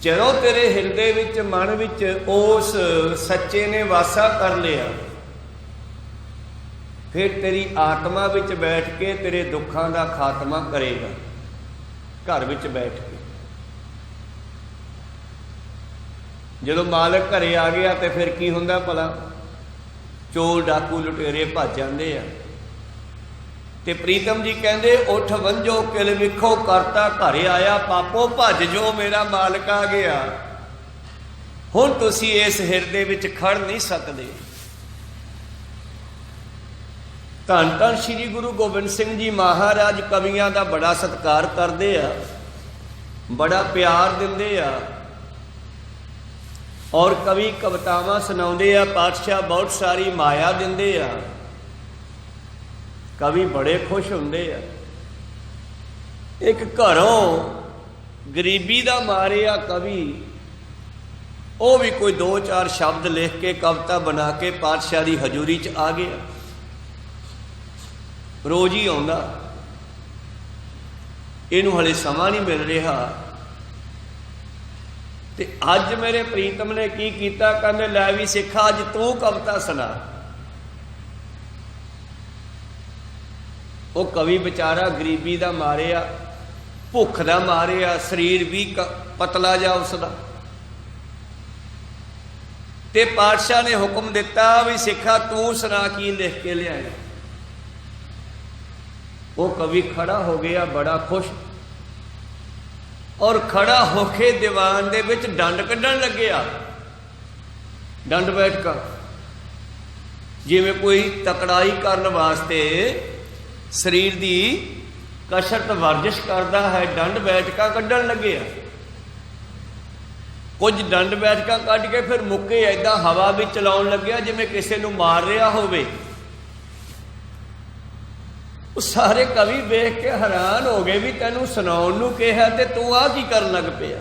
ਜਦੋਂ ਤੇਰੇ ਹਿਰਦੇ ਵਿੱਚ, ਮਨ ਵਿੱਚ ਉਸ ਸੱਚੇ ਨੇ ਵਾਸਾ ਕਰ ਲਿਆ, ਫਿਰ ਤੇਰੀ ਆਤਮਾ ਵਿੱਚ ਬੈਠ ਕੇ ਤੇਰੇ ਦੁੱਖਾਂ ਦਾ ਖਾਤਮਾ ਕਰੇਗਾ। ਘਰ ਵਿੱਚ ਬੈਠ ਕੇ ਜਦੋਂ ਮਾਲਕ ਘਰੇ ਆ ਗਿਆ ਤੇ ਫਿਰ ਕੀ ਹੁੰਦਾ ਭਲਾ? ਚੋਰ ਡਾਕੂ ਲੁਟੇਰੇ ਭੱਜ ਜਾਂਦੇ ਆ। ਤੇ ਪ੍ਰੀਤਮ ਜੀ ਕਹਿੰਦੇ ਉੱਠ ਵੰਜੋ ਕਿਲ ਵਿਖੋ, ਕਰਤਾ ਘਰ ਆਇਆ, ਪਾਪੋ ਭੱਜ ਜੋ ਮੇਰਾ ਮਾਲਕ ਆ ਗਿਆ। ਹੁਣ ਤੁਸੀਂ ਇਸ ਹਿਰਦੇ ਵਿੱਚ ਖੜ ਨਹੀਂ ਸਕਦੇ। ਧੰਨ ਧੰਨ ਸ੍ਰੀ ਗੁਰੂ ਗੋਬਿੰਦ ਸਿੰਘ ਜੀ ਮਹਾਰਾਜ ਕਵੀਆਂ ਦਾ ਬੜਾ ਸਤਿਕਾਰ ਕਰਦੇ ਆ, ਬੜਾ ਪਿਆਰ ਦਿੰਦੇ ਆ, ਔਰ ਕਵੀ ਕਵਿਤਾਵਾਂ ਸੁਣਾਉਂਦੇ ਆ। ਪਾਤਸ਼ਾਹ ਬਹੁਤ ਸਾਰੀ ਮਾਇਆ ਦਿੰਦੇ ਆ, ਕਵੀ ਬੜੇ ਖੁਸ਼ ਹੁੰਦੇ ਆ। ਇੱਕ ਘਰੋਂ ਗਰੀਬੀ ਦਾ ਮਾਰਿਆ ਕਵੀ, ਉਹ ਵੀ ਕੋਈ 2-4 ਸ਼ਬਦ ਲਿਖ ਕੇ ਕਵਿਤਾ ਬਣਾ ਕੇ ਪਾਤਸ਼ਾਹ ਦੀ ਹਜ਼ੂਰੀ 'ਚ ਆ ਗਿਆ। ਰੋਜ਼ ਹੀ ਆਉਂਦਾ, ਇਹਨੂੰ ਹਲੇ ਸਮਾਂ ਨਹੀਂ ਮਿਲ ਰਿਹਾ। ਤੇ ਅੱਜ ਮੇਰੇ ਪ੍ਰੀਤਮ ਨੇ ਕੀ ਕੀਤਾ? ਕਹਿੰਦੇ ਲੈ ਵੀ ਸਿੱਖਾ, ਅੱਜ ਤੂੰ ਕਵਿਤਾ ਸੁਣਾ। ਉਹ ਕਵੀ ਵਿਚਾਰਾ ਗਰੀਬੀ ਦਾ ਮਾਰਿਆ, ਭੁੱਖ ਦਾ ਮਾਰਿਆ, ਸਰੀਰ ਵੀ ਪਤਲਾ ਜਾ ਉਸਦਾ। ਤੇ ਪਾਤਸ਼ਾਹ ਨੇ ਹੁਕਮ ਦਿੱਤਾ ਵੀ ਸਿੱਖਾ ਤੂੰ ਸੁਣਾ ਕੀ ਲਿਖ ਕੇ ਲਿਆਇਆ। ਉਹ ਕਵੀ ਖੜਾ ਹੋ ਗਿਆ ਬੜਾ ਖੁਸ਼, ਔਰ ਖੜਾ ਹੋ ਕੇ ਦੀਵਾਨ ਦੇ ਵਿੱਚ ਡੰਡ ਕੱਢਣ ਲੱਗਿਆ। ਡੰਡ ਬੈਠਕਾ, ਜਿਵੇਂ ਕੋਈ ਤਕੜਾਈ ਕਰਨ ਵਾਸਤੇ ਸਰੀਰ ਦੀ ਕਸਰਤ ਵਰਜਿਸ਼ ਕਰਦਾ ਹੈ, ਡੰਡ ਬੈਠਕਾ ਕੱਢਣ ਲੱਗਿਆ। ਕੁਝ ਡੰਡ ਬੈਠਕਾ ਕੱਢ ਕੇ ਫਿਰ ਮੁੱਕੇ ਏਦਾਂ ਹਵਾ ਵਿੱਚ ਚਲਾਉਣ ਲੱਗਿਆ ਜਿਵੇਂ ਕਿਸੇ ਨੂੰ ਮਾਰ ਰਿਹਾ ਹੋਵੇ। ਉਹ ਸਾਰੇ ਕਵੀ ਵੇਖ ਕੇ ਹੈਰਾਨ ਹੋ ਗਏ ਵੀ ਤੈਨੂੰ ਸੁਣਾਉਣ ਨੂੰ ਕਿਹਾ ਤੇ ਤੂੰ ਆਹ ਕੀ ਕਰਨ ਲੱਗ ਪਿਆ।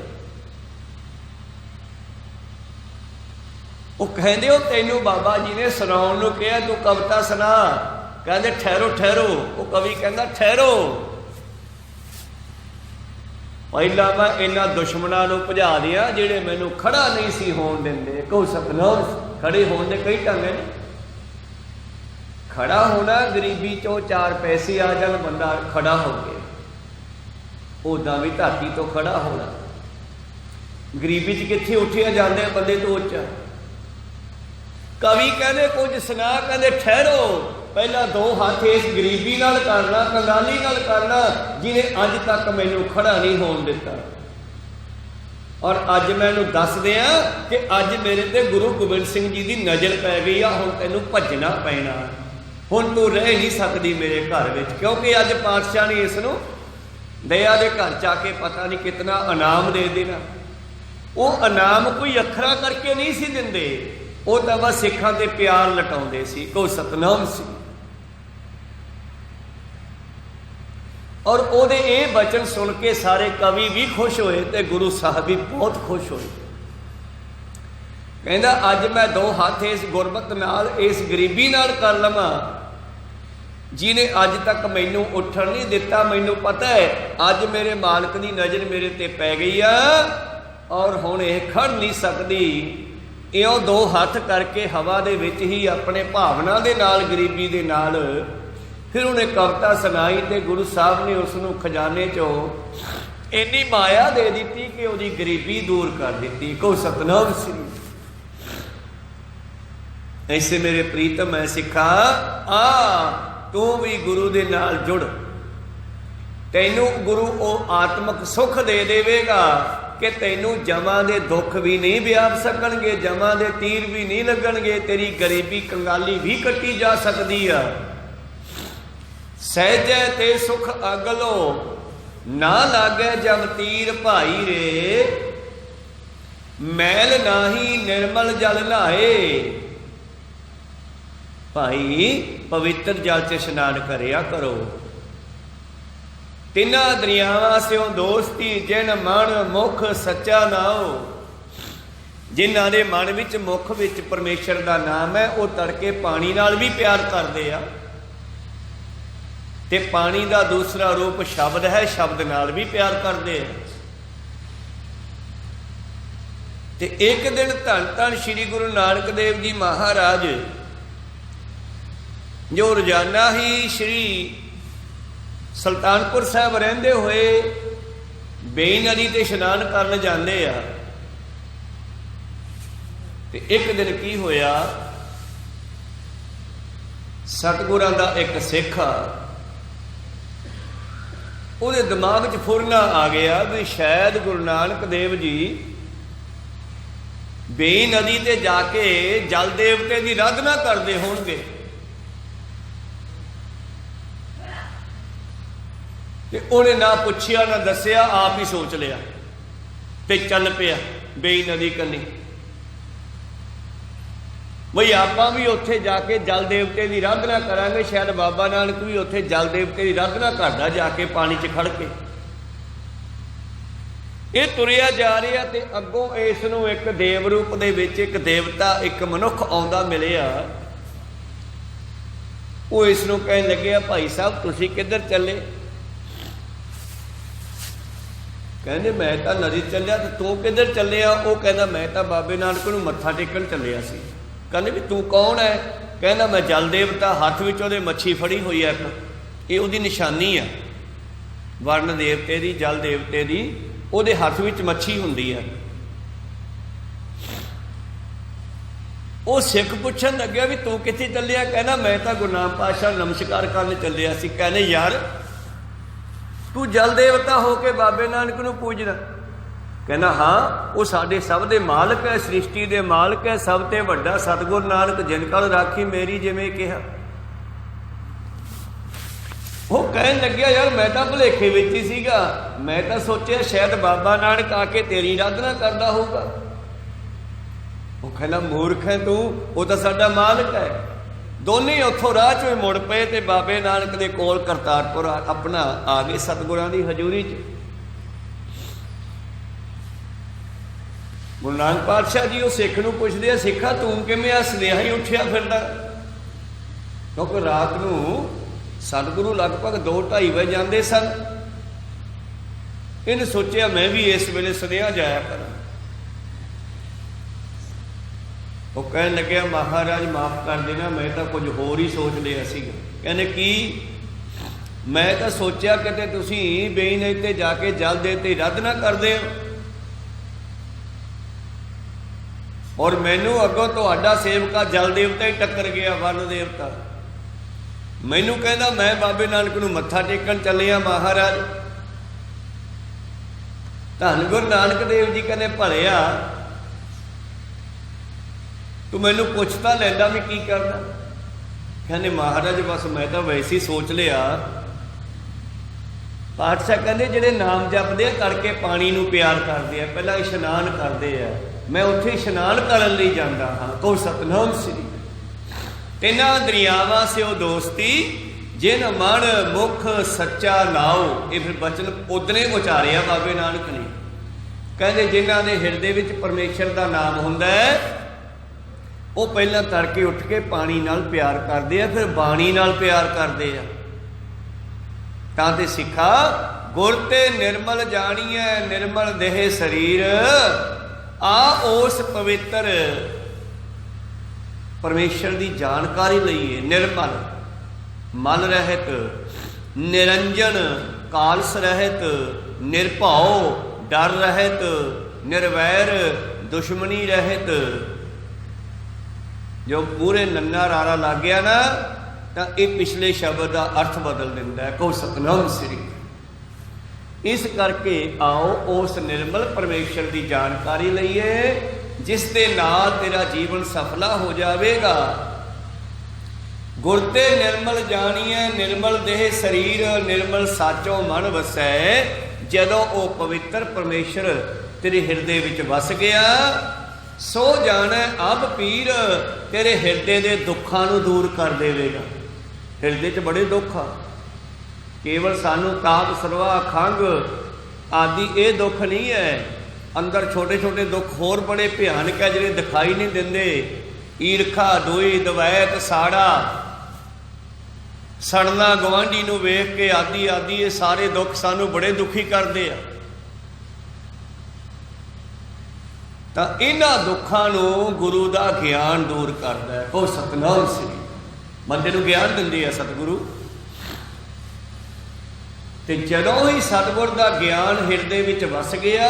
ਉਹ ਕਹਿੰਦੇ ਉਹ ਤੈਨੂੰ ਬਾਬਾ ਜੀ ਨੇ ਸੁਣਾਉਣ ਨੂੰ ਕਿਹਾ, ਤੂੰ ਕਵਿਤਾ ਸੁਣਾ। ਕਹਿੰਦੇ ਠਹਿਰੋ ਠਹਿਰੋ। ਉਹ ਕਵੀ ਕਹਿੰਦਾ ਠਹਿਰੋ, ਪਹਿਲਾਂ ਮੈਂ ਇਹਨਾਂ ਦੁਸ਼ਮਣਾਂ ਨੂੰ ਭਜਾ ਦਿਆਂ ਜਿਹੜੇ ਮੈਨੂੰ ਖੜਾ ਨਹੀਂ ਸੀ ਹੋਣ ਦਿੰਦੇ। ਕਹੋ ਸਤਨਾਮ, ਖੜੇ ਹੋਣ ਦੇ ਕਈ ਢੰਗ ਨੇ। ਖੜਾ ਹੋਣਾ, ਗਰੀਬੀ ਚੋਂ 4 ਪੈਸੇ ਆ ਜਾਣ ਬੰਦਾ ਖੜਾ ਹੋ ਗਿਆ। ਉਦਾਂ ਵੀ ਧਰਤੀ ਤੋਂ ਖੜਾ ਹੋਣਾ, ਗਰੀਬੀ 'ਚ ਕਿੱਥੇ ਉੱਠਿਆ ਜਾਂਦੇ ਬੰਦੇ ਤੋਂ ਉੱਚਾ। ਕਵੀ ਕਹਿੰਦੇ ਕੁਝ ਸੁਣਾ। ਕਹਿੰਦੇ ਠਹਿਰੋ, ਪਹਿਲਾਂ 2 ਹੱਥ ਇਸ ਗਰੀਬੀ ਨਾਲ ਕਰਨਾ, ਕੰਗਾਲੀ ਨਾਲ ਕਰਨਾ ਜਿਹਨੇ ਅੱਜ ਤੱਕ ਮੈਨੂੰ ਖੜਾ ਨਹੀਂ ਹੋਣ ਦਿੱਤਾ। ਔਰ ਅੱਜ ਮੈਨੂੰ ਦੱਸ ਦਿਆਂ ਕਿ ਅੱਜ ਮੇਰੇ ਤੇ ਗੁਰੂ ਗੋਬਿੰਦ ਸਿੰਘ ਜੀ ਦੀ ਨਜ਼ਰ ਪੈ ਗਈ ਆ। ਹੁਣ ਤੈਨੂੰ ਭੱਜਣਾ ਪੈਣਾ, ਹੁਣ ਤੂੰ ਰਹਿ ਨਹੀਂ ਸਕਦੀ ਮੇਰੇ ਘਰ ਵਿੱਚ, ਕਿਉਂਕਿ ਅੱਜ ਪਾਤਸ਼ਾਹ ਨੇ ਇਸ ਨੂੰ ਦਇਆ ਦੇ ਘਰ 'ਚ ਆ ਕੇ ਪਤਾ ਨਹੀਂ ਕਿਤਨਾ ਇਨਾਮ ਦੇ ਦੇਣਾ। ਉਹ ਇਨਾਮ ਕੋਈ ਅੱਖਰਾਂ ਕਰਕੇ ਨਹੀਂ ਸੀ ਦਿੰਦੇ, ਉਹ ਤਾਂ ਬਸ ਸਿੱਖਾਂ ਤੇ ਪਿਆਰ ਲਟਾਉਂਦੇ ਸੀ। ਕੋ ਸਤਨਾਮ ਸੀ। और ਉਹਦੇ ਇਹ ਬਚਨ ਸੁਣ ਕੇ ਸਾਰੇ ਕਵੀ ਵੀ ਖੁਸ਼ ਹੋਏ ਤੇ ਗੁਰੂ ਸਾਹਿਬ ਵੀ ਬਹੁਤ ਖੁਸ਼ ਹੋਏ। ਕਹਿੰਦਾ ਅੱਜ ਮੈਂ ਦੋ ਹੱਥ ਇਸ ਗੁਰਬਤ ਨਾਲ, ਇਸ ਗਰੀਬੀ ਨਾਲ ਕਰ ਲਵਾਂ, ਜਿਹਨੇ ਅੱਜ ਤੱਕ ਮੈਨੂੰ ਉੱਠਣ ਨਹੀਂ ਦਿੱਤਾ। ਮੈਨੂੰ ਪਤਾ ਹੈ ਅੱਜ ਮੇਰੇ ਮਾਲਕ ਦੀ ਨਜ਼ਰ ਮੇਰੇ ਤੇ ਪੈ ਗਈ ਆ ਔਰ ਹੁਣ ਇਹ ਖੜ ਨਹੀਂ ਸਕਦੀ। ਇਉਂ ਦੋ ਹੱਥ ਕਰਕੇ ਹਵਾ ਦੇ ਵਿੱਚ ਹੀ ਆਪਣੇ ਭਾਵਨਾ ਦੇ ਨਾਲ, ਗਰੀਬੀ ਦੇ ਨਾਲ ਫਿਰ ਉਹਨੇ ਕਵਿਤਾ ਸੁਣਾਈ ਤੇ ਗੁਰੂ ਸਾਹਿਬ ਨੇ ਉਸ ਨੂੰ ਖਜ਼ਾਨੇ 'ਚੋਂ ਇੰਨੀ ਮਾਇਆ ਦੇ ਦਿੱਤੀ ਕਿ ਉਹਦੀ ਗਰੀਬੀ ਦੂਰ ਕਰ ਦਿੱਤੀ। ਕਹੋ ਸਤਿਨਾਮ ਸ੍ਰੀ। ਐਸੇ ਮੇਰੇ ਪ੍ਰੀਤਮ ਹੈ ਸਿੱਖਾ, ਆ ਤੂੰ ਵੀ ਗੁਰੂ ਦੇ ਨਾਲ ਜੁੜ। ਤੈਨੂੰ ਗੁਰੂ ਉਹ ਆਤਮਿਕ ਸੁੱਖ ਦੇ ਦੇਵੇਗਾ ਕਿ ਤੈਨੂੰ ਜਮਾਂ ਦੇ ਦੁੱਖ ਵੀ ਨਹੀਂ ਵਿਆਪ ਸਕਣਗੇ, ਜਮਾਂ ਦੇ ਤੀਰ ਵੀ ਨਹੀਂ ਲੱਗਣਗੇ, ਤੇਰੀ ਗਰੀਬੀ ਕੰਗਾਲੀ ਵੀ ਕੱਟੀ ਜਾ ਸਕਦੀ ਆ। ਸਹਿਜੈ ਤੇ ਸੁਖ ਅਗਲੋ, ਨਾ ਲਾਗੈ ਜਮ ਤੀਰ ਭਾਈ ਰੇ। ਮੈਲ ਨਾਹੀ ਨਿਰਮਲ ਜਲ ਨਹਾਏ। ਭਾਈ ਪਵਿੱਤਰ ਜਲ 'ਚ ਇਸ਼ਨਾਨ ਕਰਿਆ ਕਰੋ। ਤਿੰਨਾਂ ਦਰਿਆਵਾਂ ਸਿਓ ਦੋਸਤੀ, ਜਿਨ ਮਨ ਮੁਖ ਸੱਚਾ ਨਾਉ। ਜਿਨ੍ਹਾਂ ਦੇ ਮਨ ਵਿੱਚ, ਮੁਖ ਵਿੱਚ ਪਰਮੇਸ਼ਰ ਦਾ ਨਾਮ ਹੈ, ਉਹ ਤੜਕੇ ਪਾਣੀ ਨਾਲ ਵੀ ਪਿਆਰ ਕਰਦੇ ਆ ਤੇ ਪਾਣੀ ਦਾ ਦੂਸਰਾ ਰੂਪ ਸ਼ਬਦ ਹੈ, ਸ਼ਬਦ ਨਾਲ ਵੀ ਪਿਆਰ ਕਰਦੇ ਆ। ਤੇ ਇੱਕ ਦਿਨ ਧੰਨ ਧੰਨ ਸ੍ਰੀ ਗੁਰੂ ਨਾਨਕ ਦੇਵ ਜੀ ਮਹਾਰਾਜ, ਜੋ ਰੋਜ਼ਾਨਾ ਹੀ ਸ੍ਰੀ ਸੁਲਤਾਨਪੁਰ ਸਾਹਿਬ ਰਹਿੰਦੇ ਹੋਏ ਬੇਈ ਨਦੀ ਤੇ ਇਸ਼ਨਾਨ ਕਰਨ ਜਾਂਦੇ ਆ। ਤੇ ਇੱਕ ਦਿਨ ਕੀ ਹੋਇਆ, ਸਤਿਗੁਰਾਂ ਦਾ ਇੱਕ ਸਿੱਖ ਆ, ਉਹਦੇ ਦਿਮਾਗ 'ਚ ਫੁਰਨਾ ਆ ਗਿਆ ਵੀ ਸ਼ਾਇਦ ਗੁਰੂ ਨਾਨਕ ਦੇਵ ਜੀ ਬੇਈ ਨਦੀ ਤੇ ਜਾ ਕੇ ਜਲ ਦੇਵਤੇ ਦੀ ਆਰਾਧਨਾ ਕਰਦੇ ਹੋਣਗੇ। ਤੇ ਉਹਨੇ ਨਾ ਪੁੱਛਿਆ ਨਾ ਦੱਸਿਆ, ਆਪ ਹੀ ਸੋਚ ਲਿਆ ਤੇ ਚੱਲ ਪਿਆ ਬੇਈ ਨਦੀ ਕੰਨੀ। ਬਈ ਆਪਾਂ ਵੀ ਉੱਥੇ ਜਾ ਕੇ ਜਲ ਦੇਵਤੇ ਦੀ ਆਰਾਧਨਾ ਕਰਾਂਗੇ, ਸ਼ਾਇਦ ਬਾਬਾ ਨਾਨਕ ਵੀ ਉੱਥੇ ਜਲ ਦੇਵਤੇ ਦੀ ਆਰਾਧਨਾ ਕਰਦਾ ਜਾ ਕੇ ਪਾਣੀ 'ਚ ਖੜ ਕੇ। ਇਹ ਤੁਰਿਆ ਜਾ ਰਿਹਾ ਤੇ ਅੱਗੋਂ ਇਸ ਨੂੰ ਇੱਕ ਦੇਵ ਰੂਪ ਦੇ ਵਿੱਚ ਇੱਕ ਦੇਵਤਾ, ਇੱਕ ਮਨੁੱਖ ਆਉਂਦਾ ਮਿਲਿਆ। ਉਹ ਇਸ ਨੂੰ ਕਹਿਣ ਲੱਗਿਆ, ਭਾਈ ਸਾਹਿਬ ਤੁਸੀਂ ਕਿੱਧਰ ਚੱਲੇ? ਕਹਿੰਦੇ ਮੈਂ ਤਾਂ ਨਦੀ ਚੱਲਿਆ, ਤੇ ਤੂੰ ਕਿੱਧਰ ਚੱਲਿਆ? ਉਹ ਕਹਿੰਦਾ ਮੈਂ ਤਾਂ ਬਾਬੇ ਨਾਨਕ ਨੂੰ ਮੱਥਾ ਟੇਕਣ ਚੱਲਿਆ ਸੀ। ਕਹਿੰਦੇ ਵੀ ਤੂੰ ਕੌਣ ਹੈ? ਕਹਿੰਦਾ ਮੈਂ ਜਲ ਦੇਵਤਾ। ਹੱਥ ਵਿੱਚ ਉਹਦੇ ਮੱਛੀ ਫੜੀ ਹੋਈ ਹੈ, ਇਹ ਉਹਦੀ ਨਿਸ਼ਾਨੀ ਆ ਵਰਨ ਦੇਵਤੇ ਦੀ, ਜਲ ਦੇਵਤੇ ਦੀ। ਉਹਦੇ ਹੱਥ ਵਿੱਚ ਮੱਛੀ ਹੁੰਦੀ ਹੈ। ਉਹ ਸਿੱਖ ਪੁੱਛਣ ਲੱਗਿਆ ਵੀ ਤੂੰ ਕਿੱਥੇ ਚੱਲਿਆ? ਕਹਿੰਦਾ ਮੈਂ ਤਾਂ ਗੁਰੂ ਨਾਨਕ ਪਾਤਸ਼ਾਹ ਨਮਸਕਾਰ ਕਰਨ ਚੱਲਿਆ ਸੀ। ਕਹਿੰਦੇ ਯਾਰ ਤੂੰ ਜਲ ਦੇਵਤਾ ਹੋ ਕੇ ਬਾਬੇ ਨਾਨਕ ਨੂੰ ਪੂਜਦਾ? ਕਹਿੰਦਾ ਹਾਂ, ਉਹ ਸਾਡੇ ਸਭ ਦੇ ਮਾਲਕ ਹੈ, ਸ੍ਰਿਸ਼ਟੀ ਦੇ ਮਾਲਕ ਹੈ, ਸਭ ਤੇ ਵੱਡਾ ਸਤਿਗੁਰ ਨਾਨਕ ਜਿਨ ਕਲ ਰਾਖੀ ਮੇਰੀ, ਜਿਵੇਂ ਕਿਹਾ। ਉਹ ਕਹਿਣ ਲੱਗਿਆ ਯਾਰ ਮੈਂ ਤਾਂ ਭੁਲੇਖੇ ਵਿੱਚ ਹੀ ਸੀਗਾ, ਮੈਂ ਤਾਂ ਸੋਚਿਆ ਸ਼ਾਇਦ ਬਾਬਾ ਨਾਨਕ ਆ ਕੇ ਤੇਰੀ ਆਰਾਧਨਾ ਕਰਦਾ ਹੋਊਗਾ। ਉਹ ਕਹਿੰਦਾ ਮੂਰਖ ਹੈ ਤੂੰ, ਉਹ ਤਾਂ ਸਾਡਾ ਮਾਲਕ ਹੈ। ਦੋਨੇ ਉੱਥੋਂ ਰਾਹ 'ਚੋਂ ਮੁੜ ਪਏ ਤੇ ਬਾਬੇ ਨਾਨਕ ਦੇ ਕੋਲ ਕਰਤਾਰਪੁਰ ਆਪਣਾ ਆ ਗਏ, ਸਤਿਗੁਰਾਂ ਦੀ ਹਜ਼ੂਰੀ 'ਚ। ਗੁਰੂ ਨਾਨਕ ਪਾਤਸ਼ਾਹ ਜੀ ਉਹ ਸਿੱਖ ਨੂੰ ਪੁੱਛਦੇ ਆ, ਸਿੱਖਾ ਤੂੰ ਕਿਵੇਂ ਆ ਸੁਨੇਹਾ ਹੀ ਉੱਠਿਆ ਫਿਰਦਾ? ਕਿਉਂਕਿ ਰਾਤ ਨੂੰ ਸਤਿਗੁਰੂ ਲਗਭਗ 2-2:30 ਵਜੇ ਜਾਂਦੇ ਸਨ। ਇਹਨੇ ਸੋਚਿਆ ਮੈਂ ਵੀ ਇਸ ਵੇਲੇ ਸੁਨੇਹਾ ਜਾਇਆ ਕਰਾਂ। ਉਹ ਕਹਿਣ ਲੱਗਿਆ ਮਹਾਰਾਜ ਮਾਫ਼ ਕਰ ਦੇਣਾ, ਮੈਂ ਤਾਂ ਕੁਝ ਹੋਰ ਹੀ ਸੋਚ ਲਿਆ ਸੀਗਾ। ਕਹਿੰਦੇ ਕੀ? ਮੈਂ ਤਾਂ ਸੋਚਿਆ ਕਿਤੇ ਤੁਸੀਂ ਬੇਈ ਨਦੀ ਤੇ ਜਾ ਕੇ ਜਲ ਦੇ ਤੇ ਆਰਾਧਨਾ ਕਰਦੇ ਹੋ ਔਰ ਮੈਨੂੰ ਅੱਗੋਂ ਤੁਹਾਡਾ ਸੇਵਕਾ ਜਲ ਦੇਵਤਾ ਹੀ ਟੱਕਰ ਗਿਆ, ਵਰਨ ਦੇਵਤਾ। ਮੈਨੂੰ ਕਹਿੰਦਾ ਮੈਂ ਬਾਬੇ ਨਾਨਕ ਨੂੰ ਮੱਥਾ ਟੇਕਣ ਚੱਲਿਆ ਮਹਾਰਾਜ। ਧੰਨ ਗੁਰੂ ਨਾਨਕ ਦੇਵ ਜੀ ਕਹਿੰਦੇ ਭਲਿਆ ਤੂੰ ਮੈਨੂੰ ਪੁੱਛ ਤਾਂ ਲੈਂਦਾ ਵੀ ਕੀ ਕਰਦਾ? ਕਹਿੰਦੇ ਮਹਾਰਾਜ ਬਸ ਮੈਂ ਤਾਂ ਵੈਸੇ ਹੀ ਸੋਚ ਲਿਆ। ਪਾਤਸ਼ਾਹ ਕਹਿੰਦੇ ਜਿਹੜੇ ਨਾਮ ਜਪਦੇ ਆ ਤੜਕੇ ਪਾਣੀ ਨੂੰ ਪਿਆਰ ਕਰਦੇ ਆ, ਪਹਿਲਾਂ ਇਸ਼ਨਾਨ ਕਰਦੇ ਆ, ਮੈਂ ਉੱਥੇ ਇਸ਼ਨਾਨ ਕਰਨ ਲਈ ਜਾਂਦਾ ਹਾਂ। ਕਹੋ ਸਤਿਨਾਮ ਸ੍ਰੀ। ਤਿੰਨਾਂ ਦਰਿਆਵਾਂ ਸਿਓ ਦੋਸਤੀ, ਜਿਨ ਮਨ ਮੁਖ ਸੱਚਾ ਨਾਉ। ਇਹ ਫਿਰ ਬਚਨ ਉਦਨੇ ਉਚਾਰਿਆ ਬਾਬੇ ਨਾਨਕ ਨੇ। ਕਹਿੰਦੇ ਜਿਨ੍ਹਾਂ ਦੇ ਹਿਰਦੇ ਵਿੱਚ ਪਰਮੇਸ਼ਰ ਦਾ ਨਾਮ ਹੁੰਦਾ ਹੈ, ਉਹ ਪਹਿਲਾਂ ਤੜਕੇ ਉੱਠ ਕੇ ਪਾਣੀ ਨਾਲ ਪਿਆਰ ਕਰਦੇ ਆ, ਫਿਰ ਬਾਣੀ ਨਾਲ ਪਿਆਰ ਕਰਦੇ ਆ। ਤਾਂ ਤੇ ਸਿੱਖਾ ਗੁਰ ਤੇ ਨਿਰਮਲ ਜਾਣੀਐ, ਨਿਰਮਲ ਦੇਹ ਸਰੀਰ। ਆ ਉਸ ਪਵਿੱਤਰ ਪਰਮੇਸ਼ਰ ਦੀ ਜਾਣਕਾਰੀ ਲਈਏ। ਨਿਰਮਲ ਮਲ ਰਹਿਤ, ਨਿਰੰਜਨ ਕਾਲਸ ਰਹਿਤ, ਨਿਰਭਉ ਡਰ ਰਹਿਤ, ਨਿਰਵੈਰ ਦੁਸ਼ਮਣੀ ਰਹਿਤ। ਜੋ ਪੂਰੇ ਨੰਨਾ ਰਾਰਾ ਲੱਗ ਗਿਆ ਨਾ, ਤਾਂ ਇਹ ਪਿਛਲੇ ਸ਼ਬਦ ਦਾ ਅਰਥ ਬਦਲ ਦਿੰਦਾ ਹੈ। ਕਹੋ ਸਤਿਨਾਮ ਸ੍ਰੀ। ਇਸ ਕਰਕੇ ਆਓ ਉਸ ਨਿਰਮਲ ਪਰਮੇਸ਼ਰ ਦੀ ਜਾਣਕਾਰੀ ਲਈਏ, ਜਿਸ ਦੇ ਨਾਲ ਤੇਰਾ ਜੀਵਨ ਸਫਲਾ ਹੋ ਜਾਵੇਗਾ। ਗੁਰ ਤੇ ਨਿਰਮਲ ਜਾਣੀਐ, ਨਿਰਮਲ ਦੇਹ ਸਰੀਰ, ਨਿਰਮਲ ਸਾਚੋ ਮਨ ਵਸੈ। ਜਦੋਂ ਉਹ ਪਵਿੱਤਰ ਪਰਮੇਸ਼ਰ ਤੇਰੇ ਹਿਰਦੇ ਵਿੱਚ ਵਸ ਗਿਆ, ਸੋ ਜਾਣੈ ਅਬ ਪੀਰ, ਤੇਰੇ ਹਿਰਦੇ ਦੇ ਦੁੱਖਾਂ ਨੂੰ ਦੂਰ ਕਰ ਦੇਵੇਗਾ। ਹਿਰਦੇ 'ਚ ਬੜੇ ਦੁੱਖ ਆ, ਕੇਵਲ ਸਾਨੂੰ ਤਾਪ ਸਰਵਾ ਖੰਘ ਆਦਿ ਇਹ ਦੁੱਖ ਨਹੀਂ ਹੈ। ਅੰਦਰ ਛੋਟੇ ਛੋਟੇ ਦੁੱਖ ਹੋਰ ਬੜੇ ਭਿਆਨਕ ਹੈ, ਜਿਹੜੇ ਦਿਖਾਈ ਨਹੀਂ ਦਿੰਦੇ। ਈਰਖਾ, ਦੋਈ, ਦਵੈਤ, ਸਾੜਾ, ਸੜਨਾ ਗੁਆਂਢੀ ਨੂੰ ਵੇਖ ਕੇ ਆਦਿ ਆਦਿ, ਇਹ ਸਾਰੇ ਦੁੱਖ ਸਾਨੂੰ ਬੜੇ ਦੁਖੀ ਕਰਦੇ ਆ। ਤਾਂ ਇਹਨਾਂ ਦੁੱਖਾਂ ਨੂੰ ਗੁਰੂ ਦਾ ਗਿਆਨ ਦੂਰ ਕਰਦਾ ਹੈ। ਉਹ ਸਤਿਨਾਮ ਸ੍ਰੀ। ਬੰਦੇ ਨੂੰ ਗਿਆਨ ਦਿੰਦੇ ਆ ਸਤਿਗੁਰੂ। ਤੇ ਜਦੋਂ ਹੀ ਸਤਿਗੁਰ ਦਾ ਗਿਆਨ ਹਿਰਦੇ ਵਿੱਚ ਵਸ ਗਿਆ,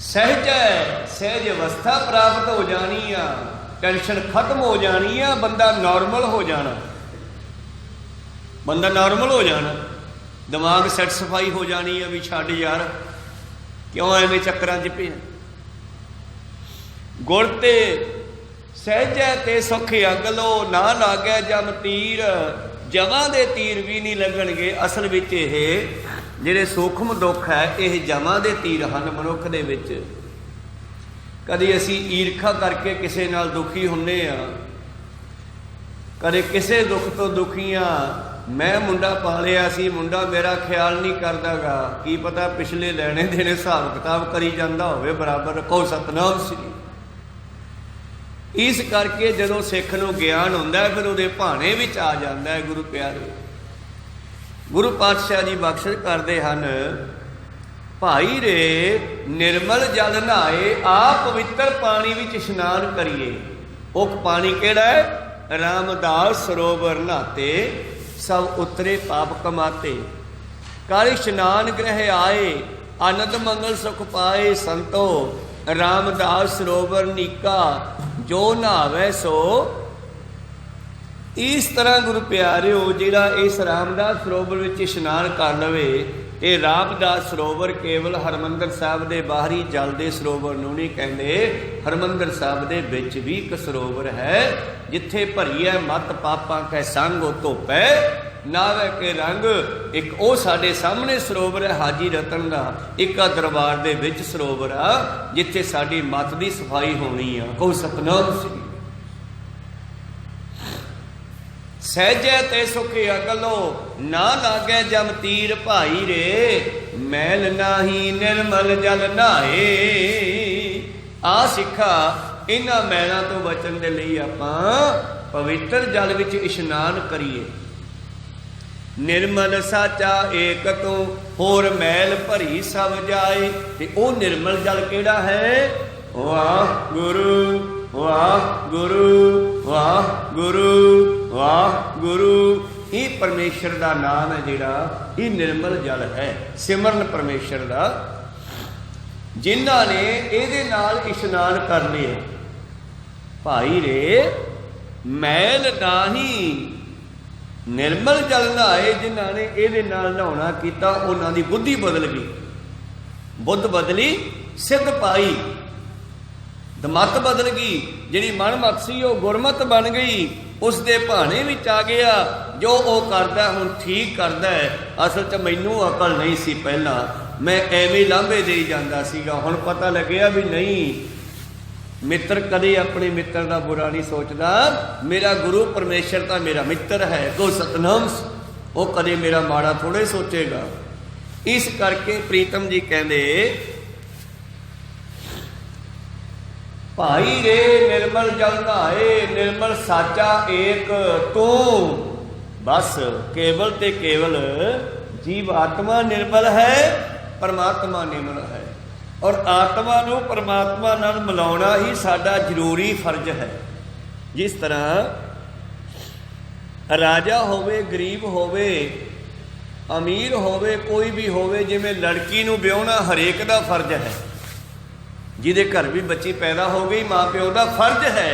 ਸਹਿਜ ਅਵਸਥਾ ਪ੍ਰਾਪਤ ਹੋ ਜਾਣੀ ਆ, ਟੈਨਸ਼ਨ ਖਤਮ ਹੋ ਜਾਣੀ ਆ, ਬੰਦਾ ਨਾਰਮਲ ਹੋ ਜਾਣਾ। ਬੰਦਾ ਨਾਰਮਲ ਹੋ ਜਾਣਾ, ਦਿਮਾਗ ਸੈਟੀਸਫਾਈ ਹੋ ਜਾਣੀ ਆ ਵੀ ਛੱਡ ਯਾਰ, ਕਿਉਂ ਐਵੇਂ ਚੱਕਰਾਂ 'ਚ ਪਿਆ। ਗੁਰ ਤੇ ਸਹਿਜੈ ਤੇ ਸੁਖ ਅਗਲੋ, ਨਾ ਲਾਗੈ ਜਮ ਤੀਰ। ਜਮਾਂ ਦੇ ਤੀਰ ਵੀ ਨਹੀਂ ਲੱਗਣਗੇ। ਅਸਲ ਵਿੱਚ ਇਹ ਜਿਹੜੇ ਸੂਖਮ ਦੁੱਖ ਹੈ, ਇਹ ਜਮਾਂ ਦੇ ਤੀਰ ਹਨ ਮਨੁੱਖ ਦੇ ਵਿੱਚ। ਕਦੇ ਅਸੀਂ ਈਰਖਾ ਕਰਕੇ ਕਿਸੇ ਨਾਲ ਦੁਖੀ ਹੁੰਦੇ ਆ, ਕਦੇ ਕਿਸੇ ਦੁੱਖ ਤੋਂ ਦੁਖੀ ਆ। ਮੈਂ ਮੁੰਡਾ ਪਾਲਿਆ ਸੀ, ਮੁੰਡਾ ਮੇਰਾ ਖਿਆਲ ਨਹੀਂ ਕਰਦਾਗਾ, ਕੀ ਪਤਾ ਪਿਛਲੇ ਲੈਣੇ ਦੇਣੇ ਹਿਸਾਬ ਕਿਤਾਬ ਕਰੀ ਜਾਂਦਾ ਹੋਵੇ ਬਰਾਬਰ। ਰੱਖੋ ਸਤਿਨਾਮ ਸ੍ਰੀ। ਇਸ ਕਰਕੇ ਜਦੋਂ ਸਿੱਖ ਨੂੰ ਗਿਆਨ ਹੁੰਦਾ, ਫਿਰ ਉਹਦੇ ਭਾਣੇ ਵਿੱਚ ਆ ਜਾਂਦਾ ਹੈ। ਗੁਰੂ ਪਿਆਰੇ, ਗੁਰੂ ਪਾਤਸ਼ਾਹ ਜੀ ਬਖਸ਼ਿਸ਼ ਕਰਦੇ ਹਨ, ਭਾਈ ਰੇ ਨਿਰਮਲ ਜਲ ਨਹਾਏ, ਆ ਪਵਿੱਤਰ ਪਾਣੀ ਵਿੱਚ ਇਸ਼ਨਾਨ ਕਰੀਏ। ਉਹ ਪਾਣੀ ਕਿਹੜਾ ਹੈ? ਰਾਮਦਾਸ ਸਰੋਵਰ ਨਹਾਤੇ, ਸਭ ਉਤਰੇ ਪਾਪ ਕਮਾਤੇ। ਕਰ ਇਸ਼ਨਾਨ ਗ੍ਰਹਿ ਆਏ, ਆਨੰਦ ਮੰਗਲ ਸੁਖ ਪਾਏ। ਸੰਤੋ ਰਾਮਦਾਸ ਸਰੋਵਰ ਨੀਕਾ, ਜੋ ਨਹਾਵੇ ਸੋ। ਇਸ ਤਰ੍ਹਾਂ ਗੁਰੂ ਪਿਆਰਿਓ, ਜਿਹੜਾ ਇਸ ਰਾਮਦਾਸ ਸਰੋਵਰ ਵਿੱਚ ਇਸ਼ਨਾਨ ਕਰ ਲਵੇ, ਇਹ ਰਾਮਦਾਸ ਸਰੋਵਰ ਕੇਵਲ ਹਰਿਮੰਦਰ ਸਾਹਿਬ ਦੇ ਬਾਹਰੀ ਜਲ ਦੇ ਸਰੋਵਰ ਨੂੰ ਨਹੀਂ ਕਹਿੰਦੇ। ਹਰਿਮੰਦਰ ਸਾਹਿਬ ਦੇ ਵਿੱਚ ਵੀ ਇੱਕ ਸਰੋਵਰ ਹੈ, ਜਿੱਥੇ ਭਰੀਐ ਮਤ ਪਾਪਾਂ ਕੈ ਸੰਗ ਉਹ ਧੋਪੈ ਨਾਵੇ ਕੇ ਰੰਗ। ਇੱਕ ਉਹ ਸਾਡੇ ਸਾਹਮਣੇ ਸਰੋਵਰ ਹੈ ਹਾਜੀ ਰਤਨ ਦਾ, ਇੱਕ ਆ ਦਰਬਾਰ ਦੇ ਵਿੱਚ ਸਰੋਵਰ ਆ, ਜਿੱਥੇ ਸਾਡੀ ਮਤ ਦੀ ਸਫਾਈ ਹੋਣੀ ਆ। ਕਹੋ ਸਤਿਨਾਮ ਸ੍ਰੀ। ਸਹਿਜੈ ਤੇ ਸੁਖ ਅਗਲੋ, ਨਾ ਲਾਗੈ ਜਮ ਤੀਰ। ਭਾਈ ਰੇ ਮੈਲ ਨਾਹੀ ਨਿਰਮਲ ਜਲ ਨਹਾਏ। ਆ ਸਿੱਖਾ, ਇਹਨਾਂ ਮੈਲਾਂ ਤੋਂ ਬਚਣ ਦੇ ਲਈ ਆਪਾਂ ਪਵਿੱਤਰ ਜਲ ਵਿੱਚ ਇਸ਼ਨਾਨ ਕਰੀਏ। ਨਿਰਮਲ ਸਾਚਾ ਏਕ ਤੋਂ, ਹੋਰ ਮੈਲ ਭਰੀ ਸਭ ਜਾਏ। ਤੇ ਉਹ ਨਿਰਮਲ ਜਲ ਕਿਹੜਾ ਹੈ? ਵਾਹਿਗੁਰੂ ਵਾਹਿਗੁਰੂ ਵਾਹਿਗੁਰੂ ਵਾਹਿਗੁਰੂ। ਇਹ ਪਰਮੇਸ਼ਰ ਦਾ ਨਾਮ ਹੈ ਜਿਹੜਾ, ਇਹ ਨਿਰਮਲ ਜਲ ਹੈ, ਸਿਮਰਨ ਪਰਮੇਸ਼ਰ ਦਾ। ਜਿਨ੍ਹਾਂ ਨੇ ਇਹਦੇ ਨਾਲ ਇਸ਼ਨਾਨ ਕਰ ਲਿਆ, ਭਾਈ ਰੇ ਮੈਲ ਨਾਹੀ ਨਿਰਮਲ ਜਲ ਨਹਾਏ। ਜਿਨ੍ਹਾਂ ਨੇ ਇਹਦੇ ਨਾਲ ਨਹਾਉਣਾ ਕੀਤਾ, ਉਹਨਾਂ ਦੀ ਬੁੱਧੀ ਬਦਲ ਗਈ, ਬੁੱਧ ਬਦਲੀ, ਸਿੱਧ ਪਾਈ, ਦਮਤ ਬਦਲ ਗਈ। ਜਿਹੜੀ ਮਨਮਤ ਸੀ ਉਹ ਗੁਰਮਤ ਬਣ ਗਈ, ਉਸ ਦੇ ਭਾਣੇ ਵਿੱਚ ਆ ਗਿਆ। ਜੋ ਉਹ ਕਰਦਾ ਹੁਣ ਠੀਕ ਕਰਦਾ ਹੈ। ਅਸਲ 'ਚ ਮੈਨੂੰ ਅਕਲ ਨਹੀਂ ਸੀ ਪਹਿਲਾਂ, ਮੈਂ ਐਵੇਂ ਲਾਂਭੇ ਦੇਈ ਜਾਂਦਾ ਸੀਗਾ। ਹੁਣ ਪਤਾ ਲੱਗਿਆ ਵੀ ਨਹੀਂ, मित्र कदे अपने मित्र का बुरा नहीं सोचता। मेरा गुरु परमेश्वर तो मेरा मित्र है, तो सतनाम वो कदे मेरा माड़ा थोड़े सोचेगा। इस करके प्रीतम जी कहते भाई रे निर्मल जल नहाए, निर्मल साचा एक तू। बस केवल ते केवल जीव आत्मा निर्मल है, परमात्मा निर्मल है। और आत्मा नूं परमात्मा नाल मिलाउणा ही साडा जरूरी फर्ज है। जिस तरह राजा होवे, गरीब होवे, अमीर होवे, कोई भी होवे, जिवें लड़की नूं विआहना हरेक दा फर्ज है। जिहदे घर भी बच्ची पैदा हो गई, माँ प्यो का फर्ज है।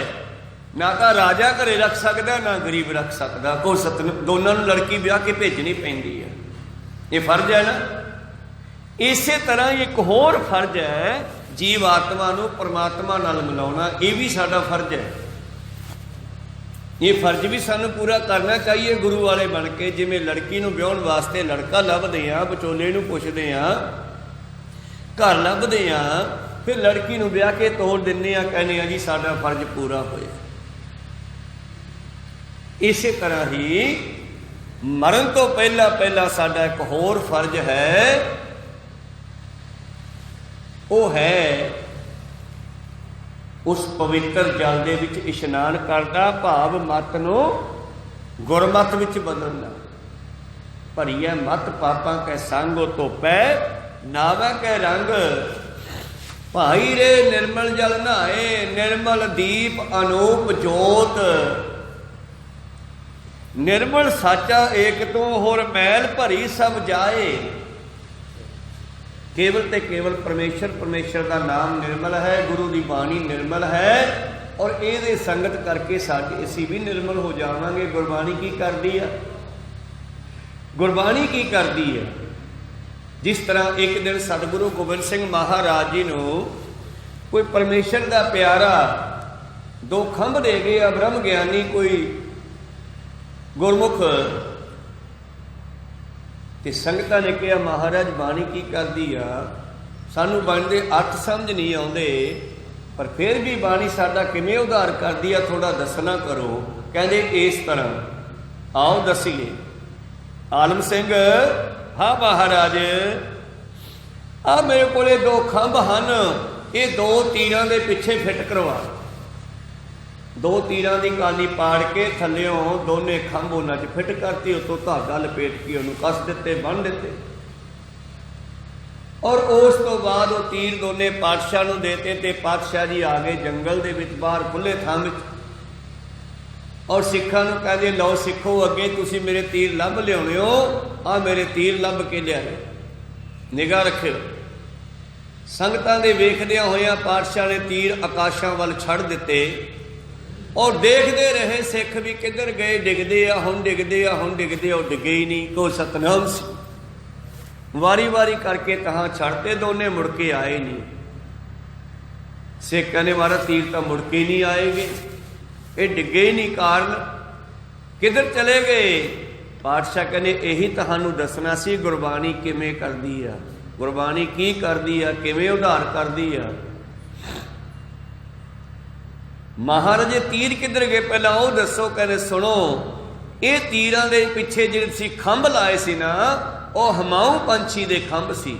ना तो राजा घरे रख सकता, ना गरीब रख सकता। को दोनों लड़की ब्याह के भेजनी पैंदी है, ये फर्ज है ना। इस तरह एक होर फर्ज है जीव आत्मा नूं परमात्मा नाल मिलाउणा, ये भी साडा फर्ज है। ये फर्ज भी सानू पूरा करना चाहिए गुरु वाले बन के। जिवें लड़की नूं विआहण वास्ते लड़का लभदे आ, विचोले नूं पुछदे आ, घर लभदे आ, फिर लड़की नूं ब्याह के तोड़ दिंदे आ, कहने आ जी साडा फर्ज पूरा होया। इस तरह ही मरण तो पहला पहला साडा एक होर फर्ज है, वो है उस पवित्र जल दे विच इशनान करदा, भाव मत नूं गुरमत विच बदलना। भरीए मत पापां कै संग धोपै, नावै कै रंग। भाई रे निर्मल जल नहाए, निर्मल दीप अनूप जोत। निर्मल साचा एक तो होर मैल भरी सब जाए। केवल ते केवल परमेश्वर, परमेश्वर का नाम निर्मल है, गुरु की बाणी निर्मल है। और ये संगत करके साडे असीं भी निर्मल हो जावांगे। गुरबाणी की करदी है, गुरबाणी की करदी है। जिस तरह एक दिन सतगुरु गोबिंद सिंह महाराज जी नूं कोई परमेश्वर का प्यारा दो खंभ दे गया, ब्रह्म ज्ञानी कोई गुरमुख, ते संगतां ने कहा महाराज बाणी की करदी आ, सानू बाणी दे अर्थ समझ नहीं आउंदे, पर फिर भी बाणी साडा किवें उद्धार करदी आ, थोड़ा दसना करो। कहंदे इस तरह, आओ दसीए। आलम सिंह, हाँ महाराज, आ मेरे कोले दो खंभ हन, ये दो तीरां दे पिछे फिट करवा। दो तीरां दी कानी पाड़ के थल्लियों दोने खंभ उन्हां च फिट करती, उतों धागा लपेट के उन्होंने कस दिते, बन दिते। और उस तो बाद वो तीर दोने पातशाह नूं देते, ते पातशाह जी आ गए जंगल दे विच, बाहर खुले थां विच। और सिखां नूं कहंदे लो सिखो, अगे तुसीं मेरे तीर लभ लिआउणे हो, आ मेरे तीर लभ के लिआए, निगाह रखियो। संगतां दे वेखदियां होइयां पातशाह ने तीर आकाशां वल छड़ दिते। और देखते रहे सिख भी किधर गए, डिगदे आ हुण, डिगदे आ हुण, डिगदे आ, डिगे ही नहीं। को सतनाम सी वारी वारी करके तहां छड़ते, दोने मुड़ के आए नहीं। सिख कहने मारा तीर तो मुड़ के नहीं आएगे, ये डिगे ही नहीं, कारण किधर चले गए। पातशाह कहने यही तहानू दसना सी गुरबाणी किवें करदी आ, गुरबाणी की करदी आ, किवें उद्धार करदी आ। महाराज तीर किधर गए पहला वो दसो। कहने सुनो, ये तीरां दे पिछे जिहड़े सी खंभ लाए सी ना, वो हमाऊ पंछी दे खंभ सी।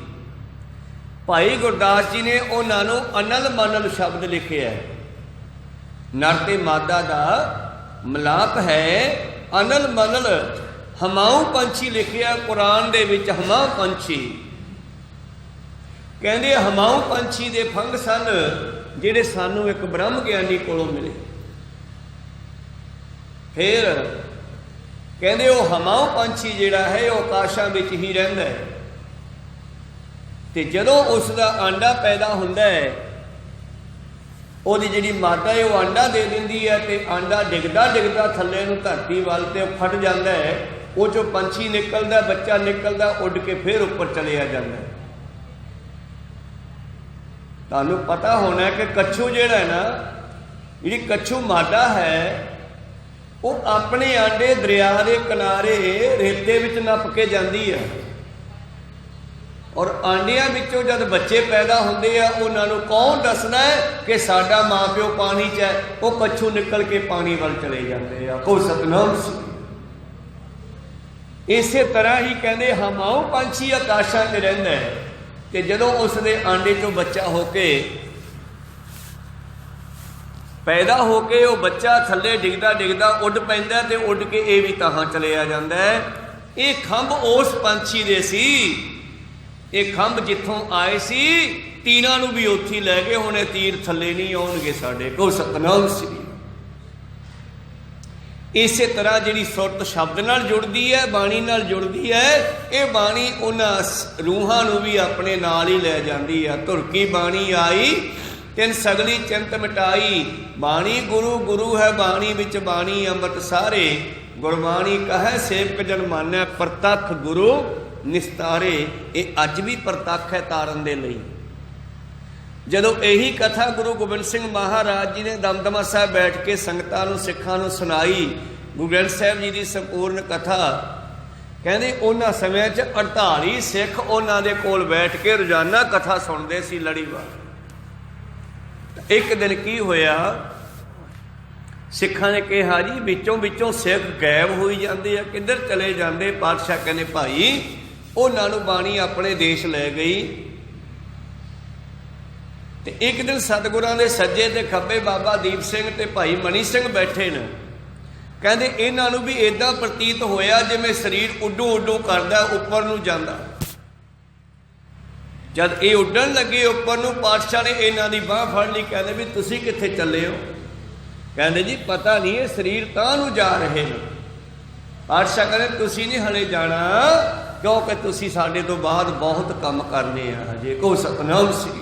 भाई गुरदास जी ने उन्हां नूं अनल मनल शब्द लिखे है। नर ते मादा दा मिलाप है, अनल मनल हमाऊ पंछी लिखिया कुरान दे विच। हमाऊ पंछी कहंदे हमाऊ पंछी दे फंग सन जिहड़े सानू एक ब्रह्म ज्ञानी कोलों मिले। फिर कहंदे वो हमाऊ पंछी जिहड़ा है वो आकाशां विच ही रहिंदा है, ते जदों उसदा आंडा पैदा हुंदा है, ਉਹਦੀ ਜਿਹੜੀ ਮਾਦਾ है वो आंडा दे दिंदी है, ते आंडा डिगदा डिगदा थल्ले नूं धरती वाल ते फट जाता है। वो चों पंछी निकलदा, बच्चा निकलदा, उड़ के फिर उपर चलिया जाता है। तुहानूं पता होना है कि कच्छू जिहड़ा है ना, जिहड़ी कच्छू मादा है, वो अपने आंडे दरिया के किनारे रेते विच नप के जाती है। और आंडिया विचों जब बच्चे पैदा होंदे आ उन्होंने कौन दसदा है कि साडा माँ प्यो पानी च है, वो कच्छू निकल के पानी वाल चले जाते हैं। को सतनाम सी। इसे तरह ही कहते हमाओ पंछी आकाशा च रहिंदा है कि जदों उसके आंडे चों बच्चा होके पैदा होके वो बच्चा थले डिगदा डिगदा उड पैंदा ते उड के ये भी ताहां चलिया जांदा है। ये खंभ उस पंछी दे सी, ये खंभ जिथों आए सी तीरां नूं भी उत्थे लै गए, हुण तीर थले नहीं आउणगे साडे। को सतनाम सी। इस तरह जिहड़ी सुरत शब्द नाल जुड़दी है, बाणी नाल जुड़दी है, ये बाणी उन्हां रूहां नूं भी अपने नाल ही लै जांदी है। धुरकी बाणी आई तिन सगली चिंत मिटाई, बाणी गुरु गुरु है बाणी विच बाणी अमृत सारे, गुरबाणी कहे सेवक जन मानै प्रतख गुरु निस्तारे। ये अज भी प्रतख है तारन दे लई। जदों यही कथा गुरु गोबिंद सिंह महाराज जी ने दमदमा साहब बैठ के संगतां नूं सिखां नूं सुनाई, गुरु ग्रंथ साहिब जी की संपूर्ण कथा, कहते उन्हां समयां च 48 सिख उन्हां दे कोल बैठ के रोजाना कथा सुनते सी लड़ीवार। एक दिन की होया, सिखां ने कहा जी विचों विचों सिख गायब होई जाते हैं, किधर चले जाते। पातशाह कहने भाई उन्हां नूं बाणी अपने देश लै गई। ते एक दिन सतगुरां दे सज्जे ते खब्बे बाबा दीप सिंह ते भाई मनी सिंह बैठे ने। कहते इन्हां नूं भी इदां प्रतीत होया जिवें शरीर उड्डू उड्डू करदा उपर नूं जांदा। जद ये उड्डण लगे उपर नूं, पातशाह ने इन्हां दी बांह फड़ ली। कहते भी तुसीं कित्थे चले हो? कहते जी पता नहीं है, शरीर तां नूं जा रहे हैं। पातशाह कहते तुसीं नहीं हले जाना, क्योंकि तुसीं साडे तो बाद बहुत काम करने आ हजे। को सतनाम सी।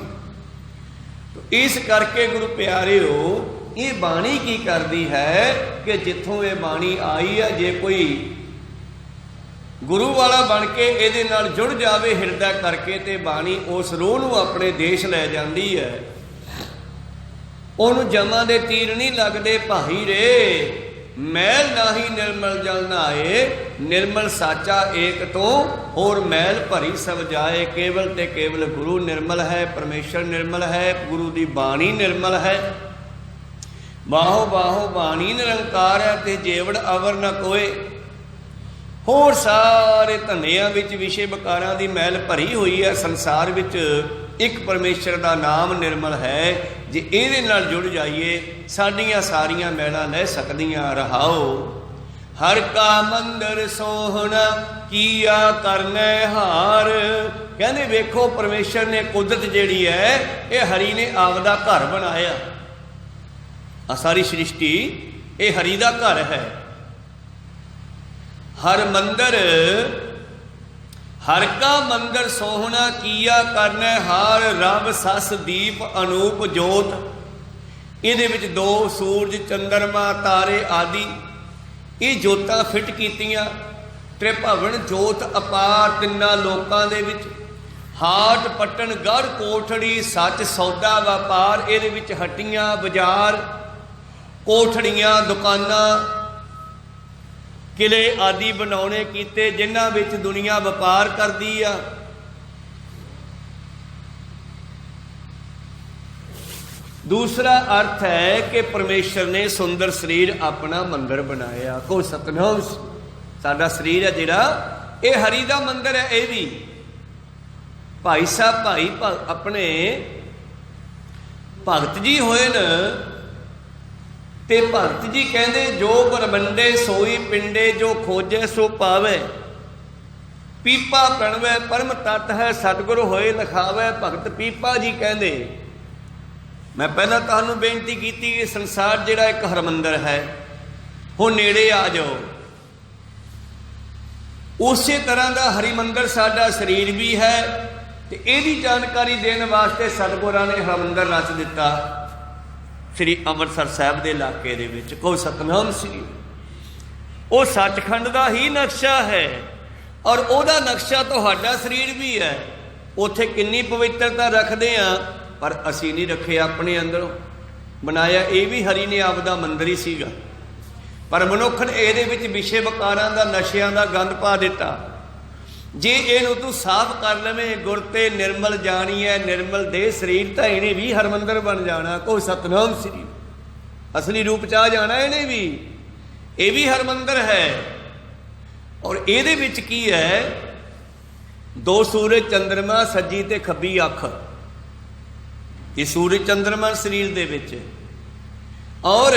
तो इस करके गुरु प्यारे हो, ये बाणी की करती है कि जिथों ये बाणी आई है, जे कोई गुरु वाला बन के ये नाल जुड़ जावे हिरदा करके, ते बाणी उस रूह नूं अपने देश लै जाती है। उन्होंने जमा दे तीर नहीं लगते भाई रे, मैल नाही निर्मल जल नहाए, निर्मल साचा एक तो होर मैल भरी सब जाए। केवल ते केवल गुरु निर्मल है, परमेश्वर निर्मल है, गुरु की बाणी निर्मल है। बाहो बाहो बाणी निरंकार है, ते जेवड़ अवर न कोय। होर सारे धनिया विच विषय विकारां दी मैल भरी हुई है। संसार विच एक परमेश्वर का नाम निर्मल है। जे इहदे नाल जुड़ जाइए साडियां सारियां मैलां लै सकदियां। रहाओ हर का मंदिर सोहना किया करने हार। कहते वेखो परमेश्वर ने कुदरत जिहड़ी है ये हरि ने आपदा घर बनाया। सारी सृष्टि ये हरि का घर है। हर मंदिर हर का मंदिर सोहना किया करने हार। रब सस दीप अनूप जोत। इहदे विच दो सूरज चंद्रमा तारे आदि ये जोतां फिट कीतियां। त्रिभवन जोत अपार तिन्ना लोकां दे विच। हाट पट्टन गढ़ कोठड़ी सच सौदा व्यापार। इहदे विच हट्टियां बाजार कोठड़ियां दुकानां किले आदि बनाने कीते जिन्हां विच दुनिया व्यापार करदी आ। दूसरा अर्थ है कि परमेश्वर ने सुंदर शरीर अपना मंदिर बनाया। को सतनाम। साडा शरीर है जिहड़ा ये हरि दा मंदिर है। ये भी भाई साहब भाई अपने भगत जी होए न ते भगत जी कहते जो बरबंडे सोई पिंडे जो खोजे सो पावे। पीपा प्रणवे परम तत् है सतगुर होए लिखावे। भगत पीपा जी कहते मैं पहला तुहानूं बेनती की कि संसार जिहड़ा एक हरमंदिर है हुण नेड़े आ जाओ। उसे तरह का हरिमंदिर साडा शरीर भी है। ते इहदी जानकारी देने वास्ते सतगुरां ने हरमंदिर रच दिता श्री अमृतसर साहब के इलाके दे विच। को सतनाम श्री। वो सचखंड का ही नक्शा है और उहदा नक्शा तुहाडा शरीर भी है। उत्थे कितनी पवित्रता रखते हैं पर असी नहीं रखे अपने अंदरों। बनाया ये भी हरि ने आपदा मंदिर ही सीगा पर मनुख ने इहदे विच विषय विकारां दा नशियां दा गंद पा दिता। जे इनू तू साफ कर लवें गुर ते निर्मल जानी है निर्मल दे शरीर तो इन्हें भी हरमंदर बन जाना। कोई सतनाम श्री असली रूप च आ जाना इन्हें भी, ये भी हरमंदर है। और ये विच की है, दो सूरज चंद्रमा सज्जी ते खब्बी अख, ये सूरज चंद्रमा शरीर दे विच, और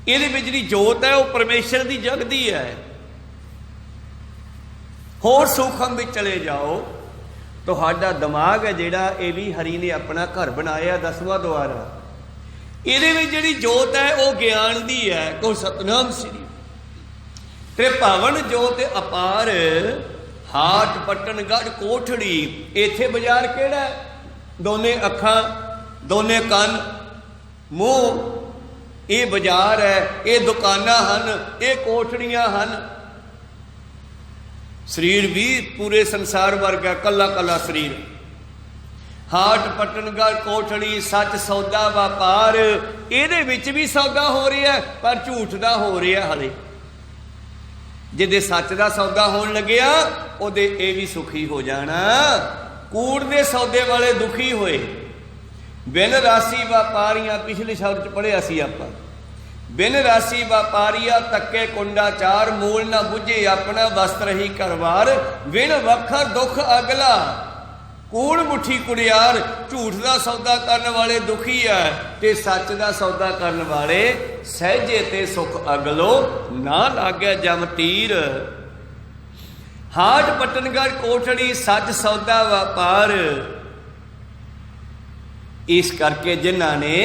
ये जिहड़ी जोत है वह परमेश्वर की जगदी है। होर सूखम भी चले जाओ तो साडा दिमाग है जिहड़ा ये भी हरि ने अपना घर बनाया 10वां द्वारा। ये जिहड़ी जोत है वह ज्ञान दी है। कोई सतनाम श्री ते पावन जोत अपार हाट पट्टनगढ़ कोठड़ी। इत्थे बाजार किहड़ा है? दोने अखां दोने कन मूँह, ये बाजार है, ये दुकानां हन, ये कोठड़ियां हन। शरीर भी पूरे संसार वर्गा, कला कला शरीर। हाट पट्टनगढ़ कोठड़ी सच सौदा व्यापार, ये भी सौदा हो रहा है पर झूठ का हो रहा है। हले जिदे सच का सौदा होने लग्या उहदे ये भी सुखी हो जाना। कूड़ दे सौदे वाले दुखी होए। बिन राशि व्यापारियां, पिछले शब्द च पढ़िया सी आपां, बिन राशि व्यापारिया तके कुंडा चार, मूल न बुझे अपना वस्त्र ही करवार। बिन वखर दुख अगला कूड़ मुठी कुड़ियार। झूठ का सौदा करने वाले दुखी है ते सच का सौदा करने वाले सहजे ते सुख अगलो, ना लागे जम तीर। हाट पट्टनगढ़ कोठड़ी सच सौदा व्यापार। इस करके जिन्हां ने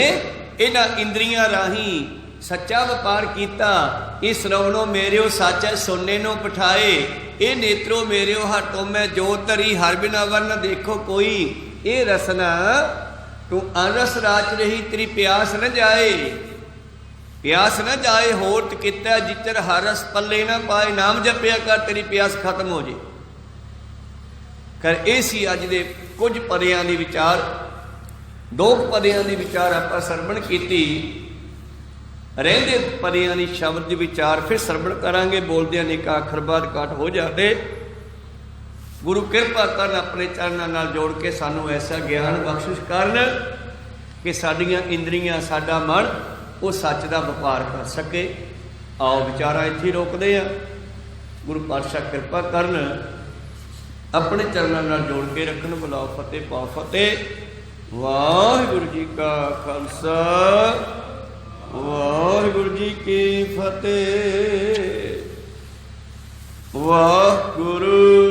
इन्हां इंद्रियां राही सच्चा व्यापार किया। इस श्रवणों मेरियो सच है सुनने नो पठाए। ये नेत्रो मेरियो हटो मैं जो तरी हर बिना वर्ण देखो कोई। ये रसना तू अनरस राच रही तेरी प्यास न जाए। प्यास न जाए होत किता जिचर हर रस पल्ले ना पाए। नाम जपिया कर तेरी प्यास खत्म हो जाए कर। ये सी अज दे कुछ पदियां दी विचार, दो पदियां दी विचार आपां सरवण कीती। रहंदे पदियां दी शब्द दी विचार फिर सरवण करांगे। बोलदियां ने का अखर बाद काट हो जाते। गुरु कृपा करन अपने चरणों नाल जोड़ के सानू ऐसा ज्ञान बख्शिश करन कि साडियां इंद्रियां साडा मन वो सच का व्यापार कर सके। आओ विचारा इत्थे रोकदे आ। गुरु पातशाह कृपा करन अपने चरणों नाल जोड़ के रखन। बुलाओ फतेह पाओ फतेह। वाहिगुरू जी का खालसा वाहिगुरू जी की फतेह। वाहिगुरू।